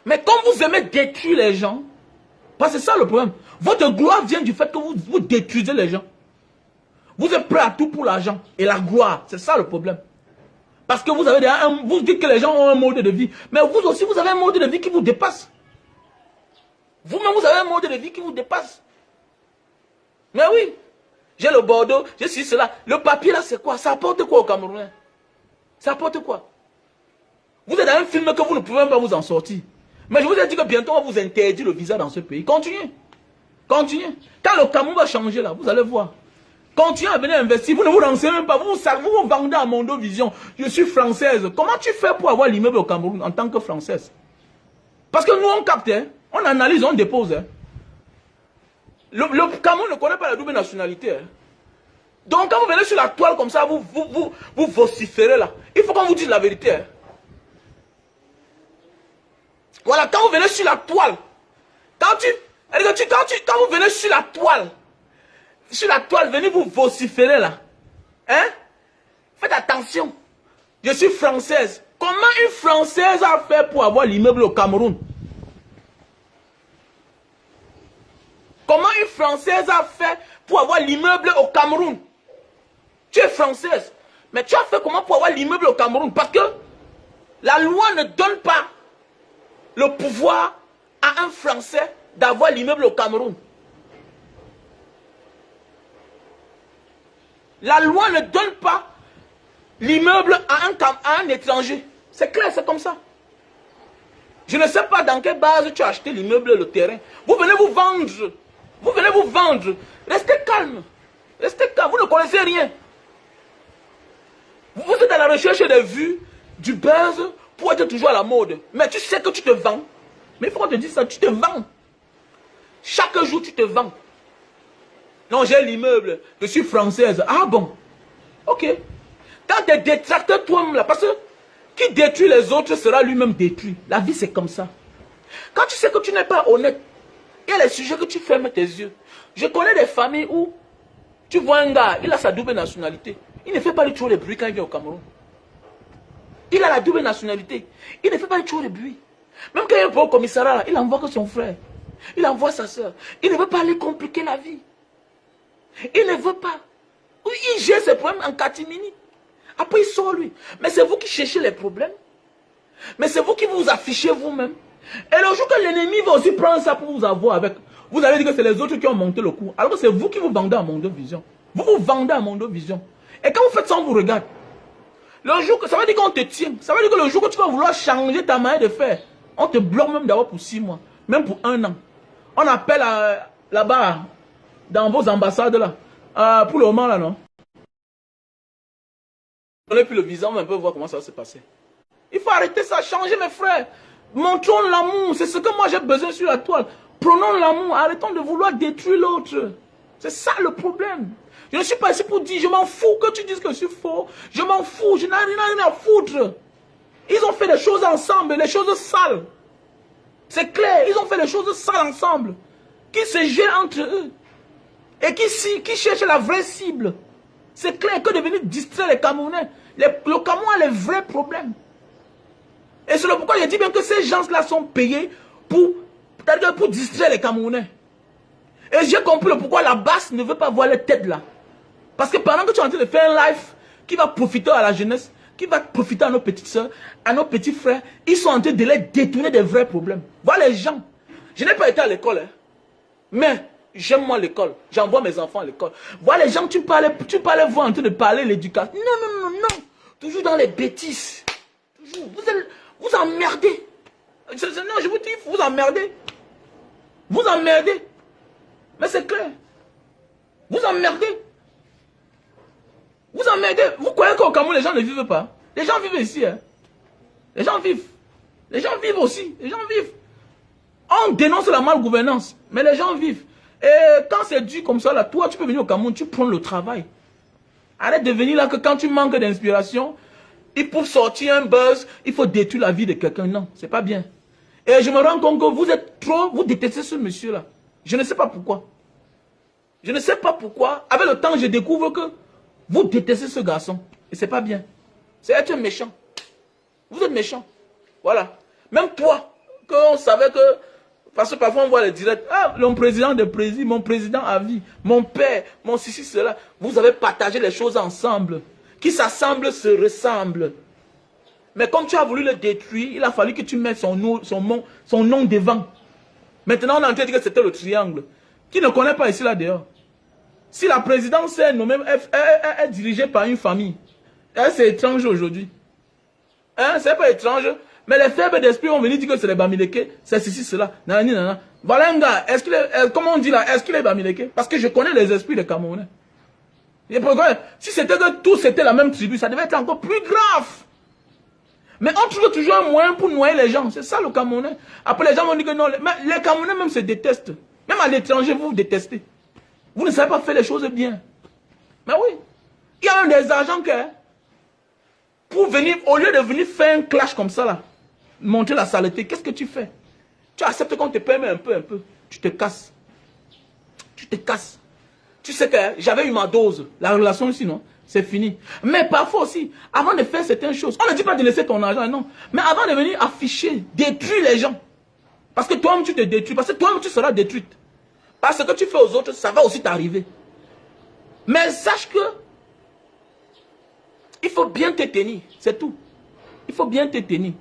Mais comme vous aimez détruire les gens, parce que c'est ça le problème. Votre gloire vient du fait que vous détruisez les gens. Vous êtes prêt à tout pour l'argent et la gloire. C'est ça le problème. Parce que vous dites que les gens ont un mode de vie. Mais vous aussi, vous avez un mode de vie qui vous dépasse. Vous-même, vous avez un mode de vie qui vous dépasse. Mais oui. J'ai le Bordeaux, j'ai cela. Le papier là, c'est quoi? Ça apporte quoi au Camerounais? Ça apporte quoi? Vous êtes dans un film que vous ne pouvez même pas vous en sortir. Mais je vous ai dit que bientôt on va vous interdire le visa dans ce pays. Continuez. Continuez. Quand le Cameroun va changer là, vous allez voir. Continuez à venir investir. Vous ne vous renseignez même pas. Vous vous vendez à Mondo Vision. Je suis française. Comment tu fais pour avoir l'immeuble au Cameroun en tant que française? Parce que nous on capte, hein? On analyse, on dépose. Hein? Le Cameroun ne connaît pas la double nationalité. Hein? Donc quand vous venez sur la toile comme ça, vous vociférez là. Il faut qu'on vous dise la vérité. Hein? Voilà, quand vous venez sur la toile, quand vous venez sur la toile, venez vous vociférer là. Hein? Faites attention. Je suis française. Comment une Française a fait pour avoir l'immeuble au Cameroun? Comment une Française a fait pour avoir l'immeuble au Cameroun? Tu es française. Mais tu as fait comment pour avoir l'immeuble au Cameroun? Parce que la loi ne donne pas le pouvoir à un Français d'avoir l'immeuble au Cameroun. La loi ne donne pas l'immeuble à un étranger. C'est clair, c'est comme ça. Je ne sais pas dans quelle base tu as acheté l'immeuble, le terrain. Vous venez vous vendre. Vous venez vous vendre. Restez calme. Restez calme. Vous ne connaissez rien. Vous êtes à la recherche des vues, du buzz, pour être toujours à la mode. Mais tu sais que tu te vends. Mais il faut qu'on te dise ça, tu te vends. Chaque jour, tu te vends. Non, j'ai l'immeuble, je suis française. Ah bon? Ok. Quand tu es détracteur toi-même là, parce que qui détruit les autres sera lui-même détruit. La vie, c'est comme ça. Quand tu sais que tu n'es pas honnête, il y a les sujets que tu fermes tes yeux. Je connais des familles où tu vois un gars, il a sa double nationalité. Il ne fait pas trop de bruit quand il vient au Cameroun. Il a la double nationalité. Il ne fait pas trop de bruit. Même quand il est au commissariat, là, il envoie que son frère. Il envoie sa soeur. Il ne veut pas aller compliquer la vie. Il ne veut pas. Il gère ses problèmes en catimini. Après, il sort lui. Mais c'est vous qui cherchez les problèmes. Mais c'est vous qui vous affichez vous-même. Et le jour que l'ennemi va aussi prendre ça pour vous avoir avec, vous allez dire que c'est les autres qui ont monté le coup. Alors que c'est vous qui vous vendez à Mondo Vision. Vous vous vendez à Mondo Vision. Et quand vous faites ça, on vous regarde. Le jour que, ça veut dire qu'on te tient. Ça veut dire que le jour que tu vas vouloir changer ta manière de faire, on te bloque même d'abord pour 6 mois. Même pour 1 an. On appelle là-bas, dans vos ambassades là. Pour le moment là, non? On n'a plus le visa, on va un peu voir comment ça va se passer. Il faut arrêter ça, changer mes frères. Montrons l'amour, c'est ce que moi j'ai besoin sur la toile. Prenons l'amour, arrêtons de vouloir détruire l'autre. C'est ça le problème. Je ne suis pas ici pour dire, je m'en fous que tu dises que je suis faux. Je m'en fous, je n'ai rien à foutre. Ils ont fait des choses ensemble, des choses sales. C'est clair, ils ont fait des choses sales ensemble. Qui se gèrent entre eux. Et qui cherchent la vraie cible. C'est clair que de venir distraire les Camerounais. Le Cameroun a les vrais problèmes. Et c'est pourquoi je dis bien que ces gens-là sont payés pour distraire les Camerounais. Et j'ai compris pourquoi la basse ne veut pas voir les têtes là. Parce que pendant que tu es en train de faire un live qui va profiter à la jeunesse, qui va profiter à nos petites soeurs, à nos petits frères, ils sont en train de les détourner des vrais problèmes. Voilà les gens. Je n'ai pas été à l'école, hein, mais j'aime moi l'école. J'envoie mes enfants à l'école. Voilà les gens, tu parlais voir en train de parler l'éducation. Non. Toujours dans les bêtises. Toujours. Vous emmerdez. Non, je vous dis, vous emmerdez. Vous emmerdez. Mais c'est clair. Vous emmerdez. Vous emmerdez. Vous croyez qu'au Cameroun, les gens ne vivent pas? Les gens vivent ici. Hein. Les gens vivent. Les gens vivent aussi. Les gens vivent. On dénonce la malgouvernance, mais les gens vivent. Et quand c'est dur comme ça, là, toi, tu peux venir au Cameroun, tu prends le travail. Arrête de venir là que quand tu manques d'inspiration, et pour sortir un buzz, il faut détruire la vie de quelqu'un. Non, c'est pas bien. Et je me rends compte que vous êtes trop, vous détestez ce monsieur-là. Je ne sais pas pourquoi. Je ne sais pas pourquoi. Avec le temps, je découvre que vous détestez ce garçon. Et c'est pas bien. C'est être méchant. Vous êtes méchant. Voilà. Même toi, qu'on savait que... Parce que parfois on voit les directs. Ah, mon président de président, mon président à vie, mon père, mon ceci, cela. Vous avez partagé les choses ensemble. Qui s'assemblent se ressemblent. Mais comme tu as voulu le détruire, il a fallu que tu mettes son nom devant. Maintenant, on a entendu que c'était le triangle. Qui ne connaît pas ici, là, dehors? Si la présidence est nommée, est dirigée par une famille, c'est étrange aujourd'hui. Hein, c'est pas étrange. Mais les faibles d'esprit vont venir dire que c'est les Bamileke, c'est ceci, cela. Nanani, nanana. Voilà un gars, est-ce qu'il est, comment on dit là, est-ce qu'il est Bamileke? Parce que je connais les esprits des Camerounais. Et pourquoi, si c'était que tous c'était la même tribu, ça devait être encore plus grave. Mais on trouve toujours un moyen pour noyer les gens. C'est ça le Camerounais. Après les gens vont dire que non, mais les Camerounais même se détestent. Même à l'étranger, vous vous détestez. Vous ne savez pas faire les choses bien. Mais oui. Il y a même des agents que, pour venir, au lieu de venir faire un clash comme ça là, montrer la saleté, qu'est-ce que tu fais? Tu acceptes qu'on te permet un peu. Tu te casses. Tu te casses. Tu sais que j'avais eu ma dose. La relation ici, non? C'est fini. Mais parfois aussi, avant de faire certaines choses, on ne dit pas de laisser ton argent, non. Mais avant de venir afficher, détruire les gens. Parce que toi-même, tu te détruis. Parce que toi-même, tu seras détruite. Parce que ce que tu fais aux autres, ça va aussi t'arriver. Mais sache que il faut bien te tenir. C'est tout. Il faut bien te tenir.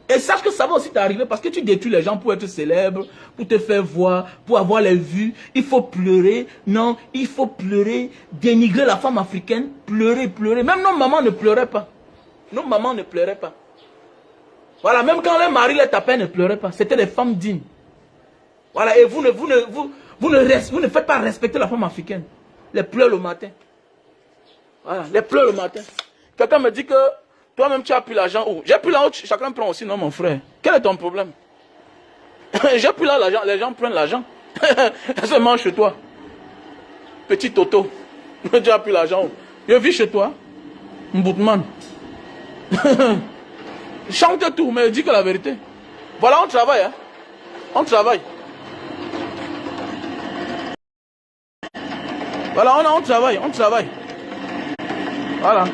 Et sache que ça va aussi t'arriver parce que tu détruis les gens pour être célèbre, pour te faire voir, pour avoir les vues. Il faut pleurer. Non, il faut pleurer. Dénigrer la femme africaine. Pleurer. Même nos mamans ne pleuraient pas. Nos mamans ne pleuraient pas. Voilà, même quand les maris les tapaient, ne pleuraient pas. C'était des femmes dignes. Voilà, et vous ne faites pas respecter la femme africaine. Les pleurs le matin. Voilà, les pleurs le matin. Quelqu'un me dit que toi-même tu as pris l'argent. Oh, j'ai pris l'argent, chacun prend aussi, non mon frère. Quel est ton problème? J'ai pris l'argent, les gens prennent l'argent. Ça mange chez toi. Petit Toto. Tu as pris l'argent. Je vis chez toi. Mboutman. Chante tout, mais dis que la vérité. Voilà, on travaille. Hein? On travaille. Voilà, on travaille, on travaille. Voilà.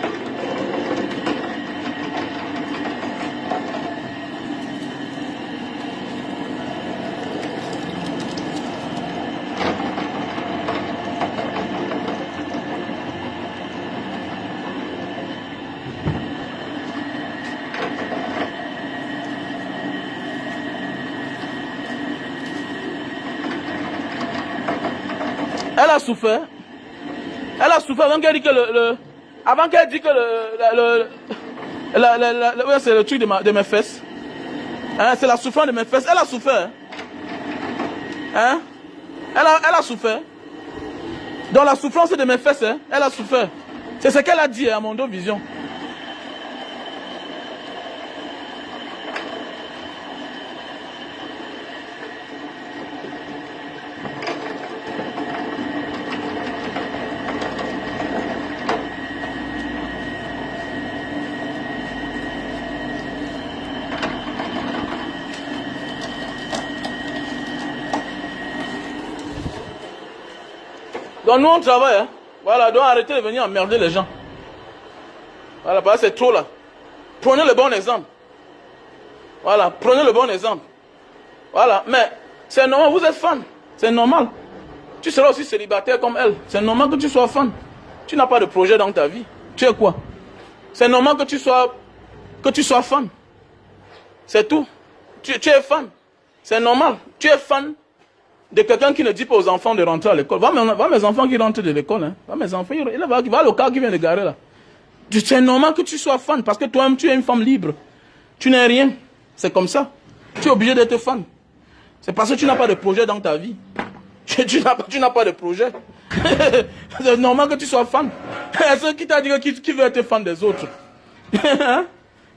Elle a souffert. Elle a souffert avant qu'elle dise que avant qu'elle dise que c'est le truc de mes fesses. Hein, c'est la souffrance de mes fesses. Elle a souffert. Hein? Elle a souffert. Dans la souffrance de mes fesses, hein, elle a souffert. C'est ce qu'elle a dit à Mondo Vision. Donc nous on travaille, hein. Voilà, donc arrêtez de venir emmerder les gens. Voilà, parce que c'est trop là. Prenez le bon exemple. Voilà, prenez le bon exemple. Voilà, mais c'est normal, vous êtes fan. C'est normal. Tu seras aussi célibataire comme elle. C'est normal que tu sois fan. Tu n'as pas de projet dans ta vie. Tu es quoi? C'est normal que tu sois fan. C'est tout. Tu es fan. C'est normal. Tu es fan de quelqu'un qui ne dit pas aux enfants de rentrer à l'école. Va mes enfants qui rentrent de l'école. Hein. Va mes enfants, va le car qui vient de garer là. C'est normal que tu sois fan parce que toi-même tu es une femme libre. Tu n'es rien. C'est comme ça. Tu es obligé d'être fan. C'est parce que tu n'as pas de projet dans ta vie. Tu n'as pas de projet. C'est normal que tu sois fan. Qui t'a dit qui veut être fan des autres?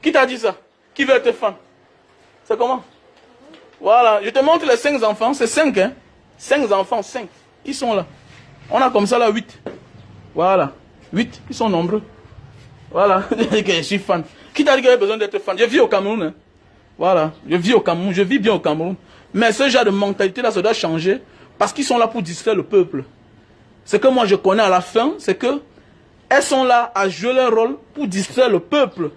Qui t'a dit ça? Qui veut être fan? C'est comment? Voilà, je te montre les 5 enfants, c'est 5, hein. 5 enfants, 5. Ils sont là. On a comme ça là 8. Voilà, 8, ils sont nombreux. Voilà, je suis fan. Qui t'a dit qu'il y avait besoin d'être fan? Je vis au Cameroun, hein. Voilà, je vis au Cameroun, je vis bien au Cameroun. Mais ce genre de mentalité là, ça doit changer parce qu'ils sont là pour distraire le peuple. Ce que moi je connais à la fin, c'est que elles sont là à jouer leur rôle pour distraire le peuple.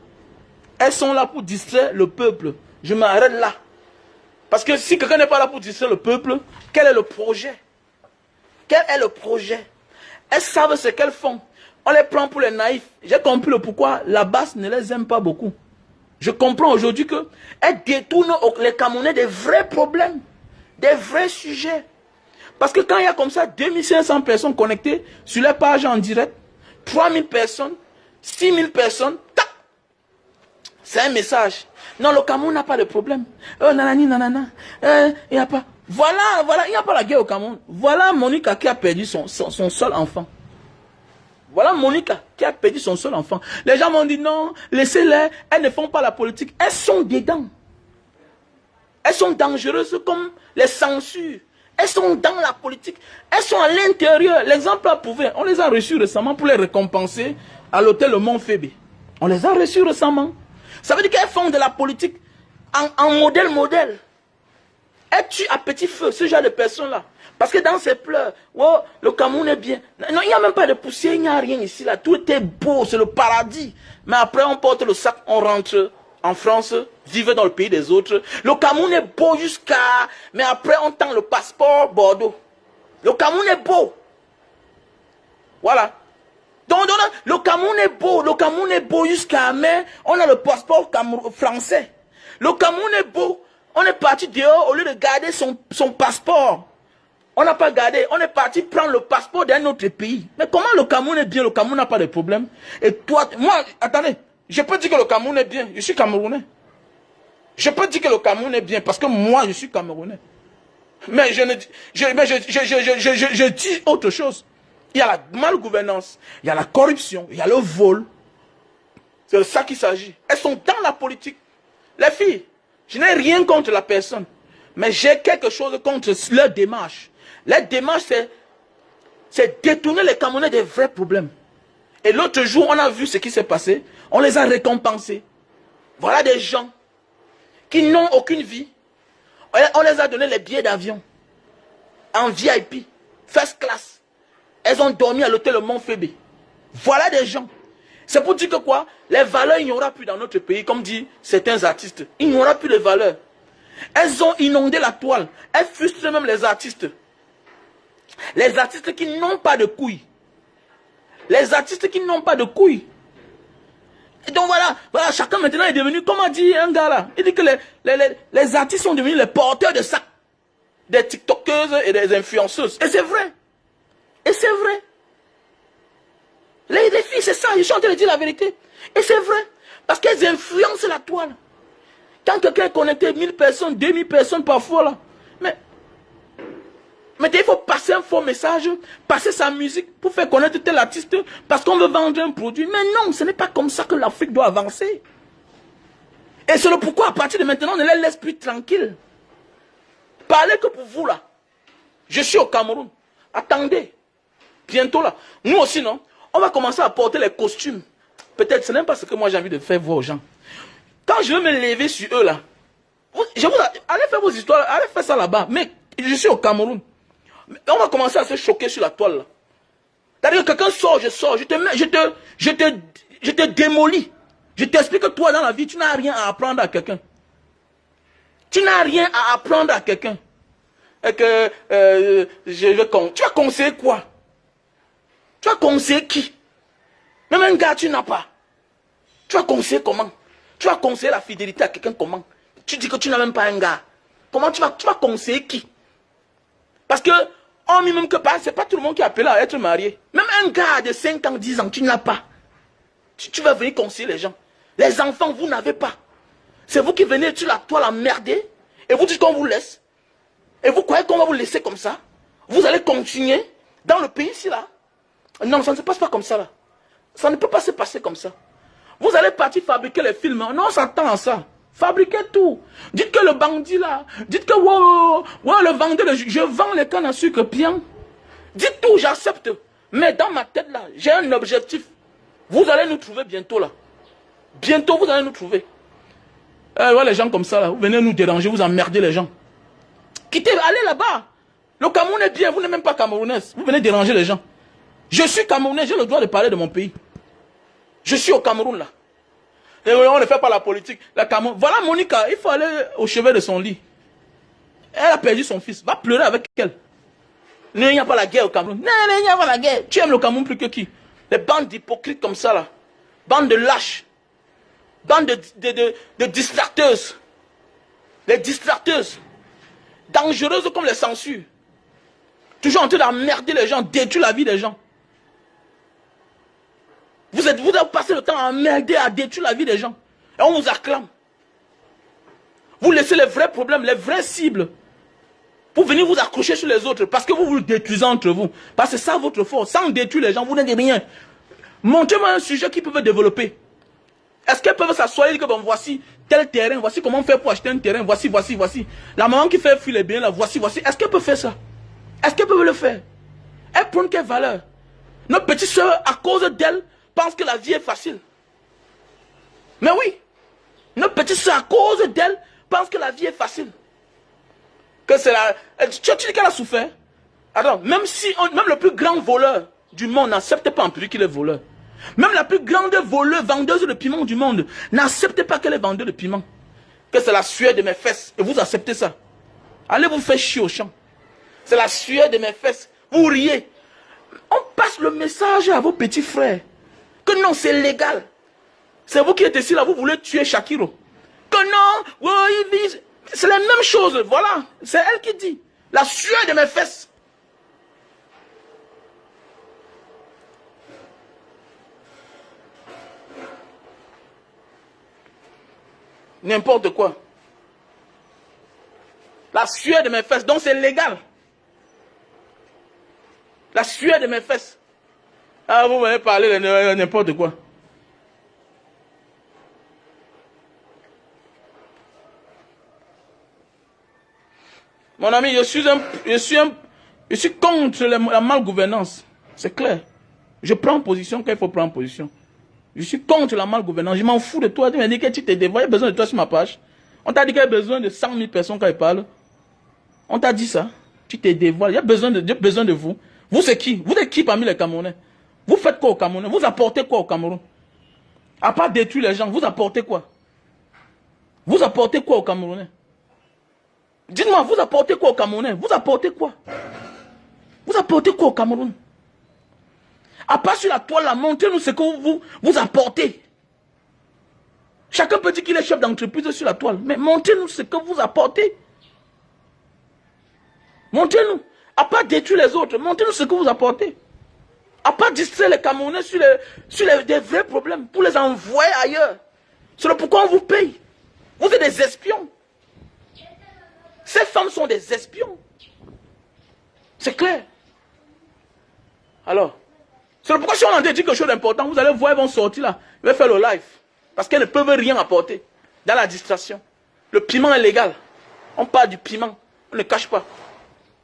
Elles sont là pour distraire le peuple. Je m'arrête là. Parce que si quelqu'un n'est pas là pour distraire le peuple, quel est le projet? Quel est le projet? Elles savent ce qu'elles font. On les prend pour les naïfs. J'ai compris le pourquoi la base ne les aime pas beaucoup. Je comprends aujourd'hui qu'elles détournent les Camerounais des vrais problèmes, des vrais sujets. Parce que quand il y a comme ça 2500 personnes connectées sur les pages en direct, 3000 personnes, 6000 personnes, tac, c'est un message. Non, le Cameroun n'a pas de problème. Nanani, nanana. Il n'y a pas. Voilà, il n'y a pas la guerre au Cameroun. Voilà Monica qui a perdu son seul enfant. Voilà Monica qui a perdu son seul enfant. Les gens m'ont dit non, laissez-les, elles ne font pas la politique. Elles sont dedans. Elles sont dangereuses comme les censures. Elles sont dans la politique. Elles sont à l'intérieur. L'exemple a prouvé. On les a reçus récemment pour les récompenser à l'hôtel Le Mont Phébé. On les a reçus récemment. Ça veut dire qu'elles font de la politique en modèle. Elles tuent à petit feu ce genre de personnes-là. Parce que dans ces pleurs, oh, le Cameroun est bien. Non, il n'y a même pas de poussière, il n'y a rien ici. Là. Tout est beau, c'est le paradis. Mais après, on porte le sac, on rentre en France, vivre dans le pays des autres. Le Cameroun est beau jusqu'à... Mais après, on tend le passeport Bordeaux. Le Cameroun est beau. Voilà. Donc, le Cameroun est beau jusqu'à... Mais on a le passeport français. Le Cameroun est beau. On est parti dehors au lieu de garder son passeport. On n'a pas gardé, on est parti prendre le passeport d'un autre pays. Mais comment le Cameroun est bien? Le Cameroun n'a pas de problème. Et toi, moi, attendez, je peux dire que le Cameroun est bien. Je suis Camerounais. Je peux dire que le Cameroun est bien parce que moi, je suis Camerounais. Mais je dis autre chose. Il y a la malgouvernance, il y a la corruption, il y a le vol. C'est de ça qu'il s'agit. Elles sont dans la politique. Les filles, je n'ai rien contre la personne. Mais j'ai quelque chose contre leur démarche. Leur démarche, c'est détourner les Camerounais des vrais problèmes. Et l'autre jour, on a vu ce qui s'est passé. On les a récompensés. Voilà des gens qui n'ont aucune vie. On les a donné les billets d'avion. En VIP. First class. Elles ont dormi à l'hôtel Le Mont Phébé. Voilà des gens. C'est pour dire que quoi? Les valeurs, il n'y aura plus dans notre pays. Comme disent certains artistes. Il n'y aura plus de valeurs. Elles ont inondé la toile. Elles frustrent même les artistes. Les artistes qui n'ont pas de couilles. Les artistes qui n'ont pas de couilles. Et donc voilà, chacun maintenant est devenu, comme a dit un gars là, il dit que les artistes sont devenus les porteurs de sacs. Des tiktokeuses et des influenceuses. Et c'est vrai. Et c'est vrai. Les filles, c'est ça, ils sont en train de dire la vérité. Et c'est vrai. Parce qu'elles influencent la toile. Quand quelqu'un est connecté, 1000 personnes, 2000 personnes parfois là. Mais il faut passer un faux message, passer sa musique pour faire connaître tel artiste parce qu'on veut vendre un produit. Mais non, ce n'est pas comme ça que l'Afrique doit avancer. Et c'est le pourquoi à partir de maintenant, on ne les laisse plus tranquilles. Parlez que pour vous là. Je suis au Cameroun. Attendez. Bientôt là. Nous aussi non. On va commencer à porter les costumes. Peut-être ce n'est pas ce que moi j'ai envie de faire voir aux gens. Quand je vais me lever sur eux là, allez faire vos histoires, allez faire ça là-bas. Mais je suis au Cameroun. On va commencer à se choquer sur la toile là. C'est-à-dire que quelqu'un sort, je sors, je te démolis. Je t'explique que toi dans la vie, tu n'as rien à apprendre à quelqu'un. Tu n'as rien à apprendre à quelqu'un. Et que tu vas conseiller quoi? Tu vas conseiller qui? Même un gars, tu n'as pas. Tu vas conseiller comment? Tu vas conseiller la fidélité à quelqu'un comment? Tu dis que tu n'as même pas un gars. Comment tu vas conseiller qui? Parce que, on dit même que c'est pas tout le monde qui est appelé à être marié. Même un gars de 5 ans, 10 ans, tu n'as pas. Tu vas venir conseiller les gens. Les enfants, vous n'avez pas. C'est vous qui venez sur la toile emmerder. Et vous dites qu'on vous laisse. Et vous croyez qu'on va vous laisser comme ça? Vous allez continuer dans le pays ici là? Non, ça ne se passe pas comme ça là. Ça ne peut pas se passer comme ça. Vous allez partir fabriquer les films. Non, on s'attend à ça. Fabriquez tout. Dites que le bandit là, dites que le vendeur, je vends les cannes à sucre bien. Dites tout, j'accepte. Mais dans ma tête là, j'ai un objectif. Vous allez nous trouver bientôt là. Bientôt vous allez nous trouver. Les gens comme ça là, vous venez nous déranger, vous emmerdez les gens. Quittez, allez là-bas. Le Cameroun est bien, vous n'êtes même pas camerounaise. Vous venez déranger les gens. Je suis camerounais, j'ai le droit de parler de mon pays. Je suis au Cameroun là. Et on ne fait pas la politique. Voilà Monica, il faut aller au chevet de son lit. Elle a perdu son fils. Va pleurer avec elle. Il n'y a pas la guerre au Cameroun. Non, il n'y a pas la guerre. Tu aimes le Cameroun plus que qui? Les bandes d'hypocrites comme ça là. Bandes de lâches. Bandes de distracteuses. Les distracteuses. Dangereuses comme les censures. Toujours en train d'emmerder les gens, détruire la vie des gens. Vous avez passé le temps à emmerder, à détruire la vie des gens. Et on vous acclame. Vous laissez les vrais problèmes, les vraies cibles, pour venir vous accrocher sur les autres, parce que vous vous détruisez entre vous. Parce que c'est ça votre force. Sans détruire les gens, vous n'êtes rien. Montrez-moi un sujet qu'ils peuvent développer. Est-ce qu'elles peuvent s'asseoir et dire que bon, voici tel terrain, voici comment on fait pour acheter un terrain, voici. La maman qui fait fuir les biens là, voici. Est-ce qu'elle peut faire ça? Est-ce qu'elle peut le faire? Elle prend quelle valeur? Notre petite soeur, à cause d'elle, pense que la vie est facile. Mais oui, notre petite soeur, à cause d'elle, pense que la vie est facile. Que c'est la... Tu dis qu'elle a souffert? Alors, même le plus grand voleur du monde n'accepte pas en public qu'il est voleur. Même la plus grande vendeuse de piment du monde n'accepte pas qu'elle est vendeuse de piment. Que c'est la sueur de mes fesses. Et vous acceptez ça. Allez vous faire chier au champ. C'est la sueur de mes fesses. Vous riez. On passe le message à vos petits frères. Que non, c'est légal. C'est vous qui êtes ici là, vous voulez tuer Shakiro. Que non, c'est la même chose. Voilà, c'est elle qui dit. La sueur de mes fesses. N'importe quoi. La sueur de mes fesses, donc c'est légal. La sueur de mes fesses. Ah, vous m'avez parlé de n'importe quoi. Mon ami, je suis contre la malgouvernance. C'est clair. Je prends position quand il faut prendre position. Je suis contre la malgouvernance. Je m'en fous de toi. Tu m'as dit que tu te dévoiles. Il y a besoin de toi sur ma page. On t'a dit qu'il y a besoin de 100 000 personnes quand ils parlent. On t'a dit ça. Tu te dévoiles. Il y a besoin de vous. Vous, c'est qui? Vous êtes qui parmi les Camerounais? Vous faites quoi au Cameroun? Vous apportez quoi au Cameroun? À part détruire les gens, vous apportez quoi? Vous apportez quoi au Camerounais? Dites-moi, vous apportez quoi au Camerounais? Vous apportez quoi? Vous apportez quoi au Cameroun? À part sur la toile, là, montrez-nous ce que vous apportez. Chacun peut dire qu'il est chef d'entreprise sur la toile. Mais montrez-nous ce que vous apportez. Montrez-nous. À part détruire les autres, montrez-nous ce que vous apportez. À part distraire les Camerounais sur des vrais problèmes, pour les envoyer ailleurs. C'est pourquoi on vous paye. Vous êtes des espions. Ces femmes sont des espions. C'est clair. Alors, c'est pourquoi si on en dit quelque chose d'important, vous allez voir, elles vont sortir là. Ils vont faire le live. Parce qu'elles ne peuvent rien apporter dans la distraction. Le piment est légal. On parle du piment. On ne cache pas.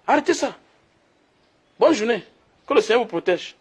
Arrêtez ça. Bonne journée. Que le Seigneur vous protège.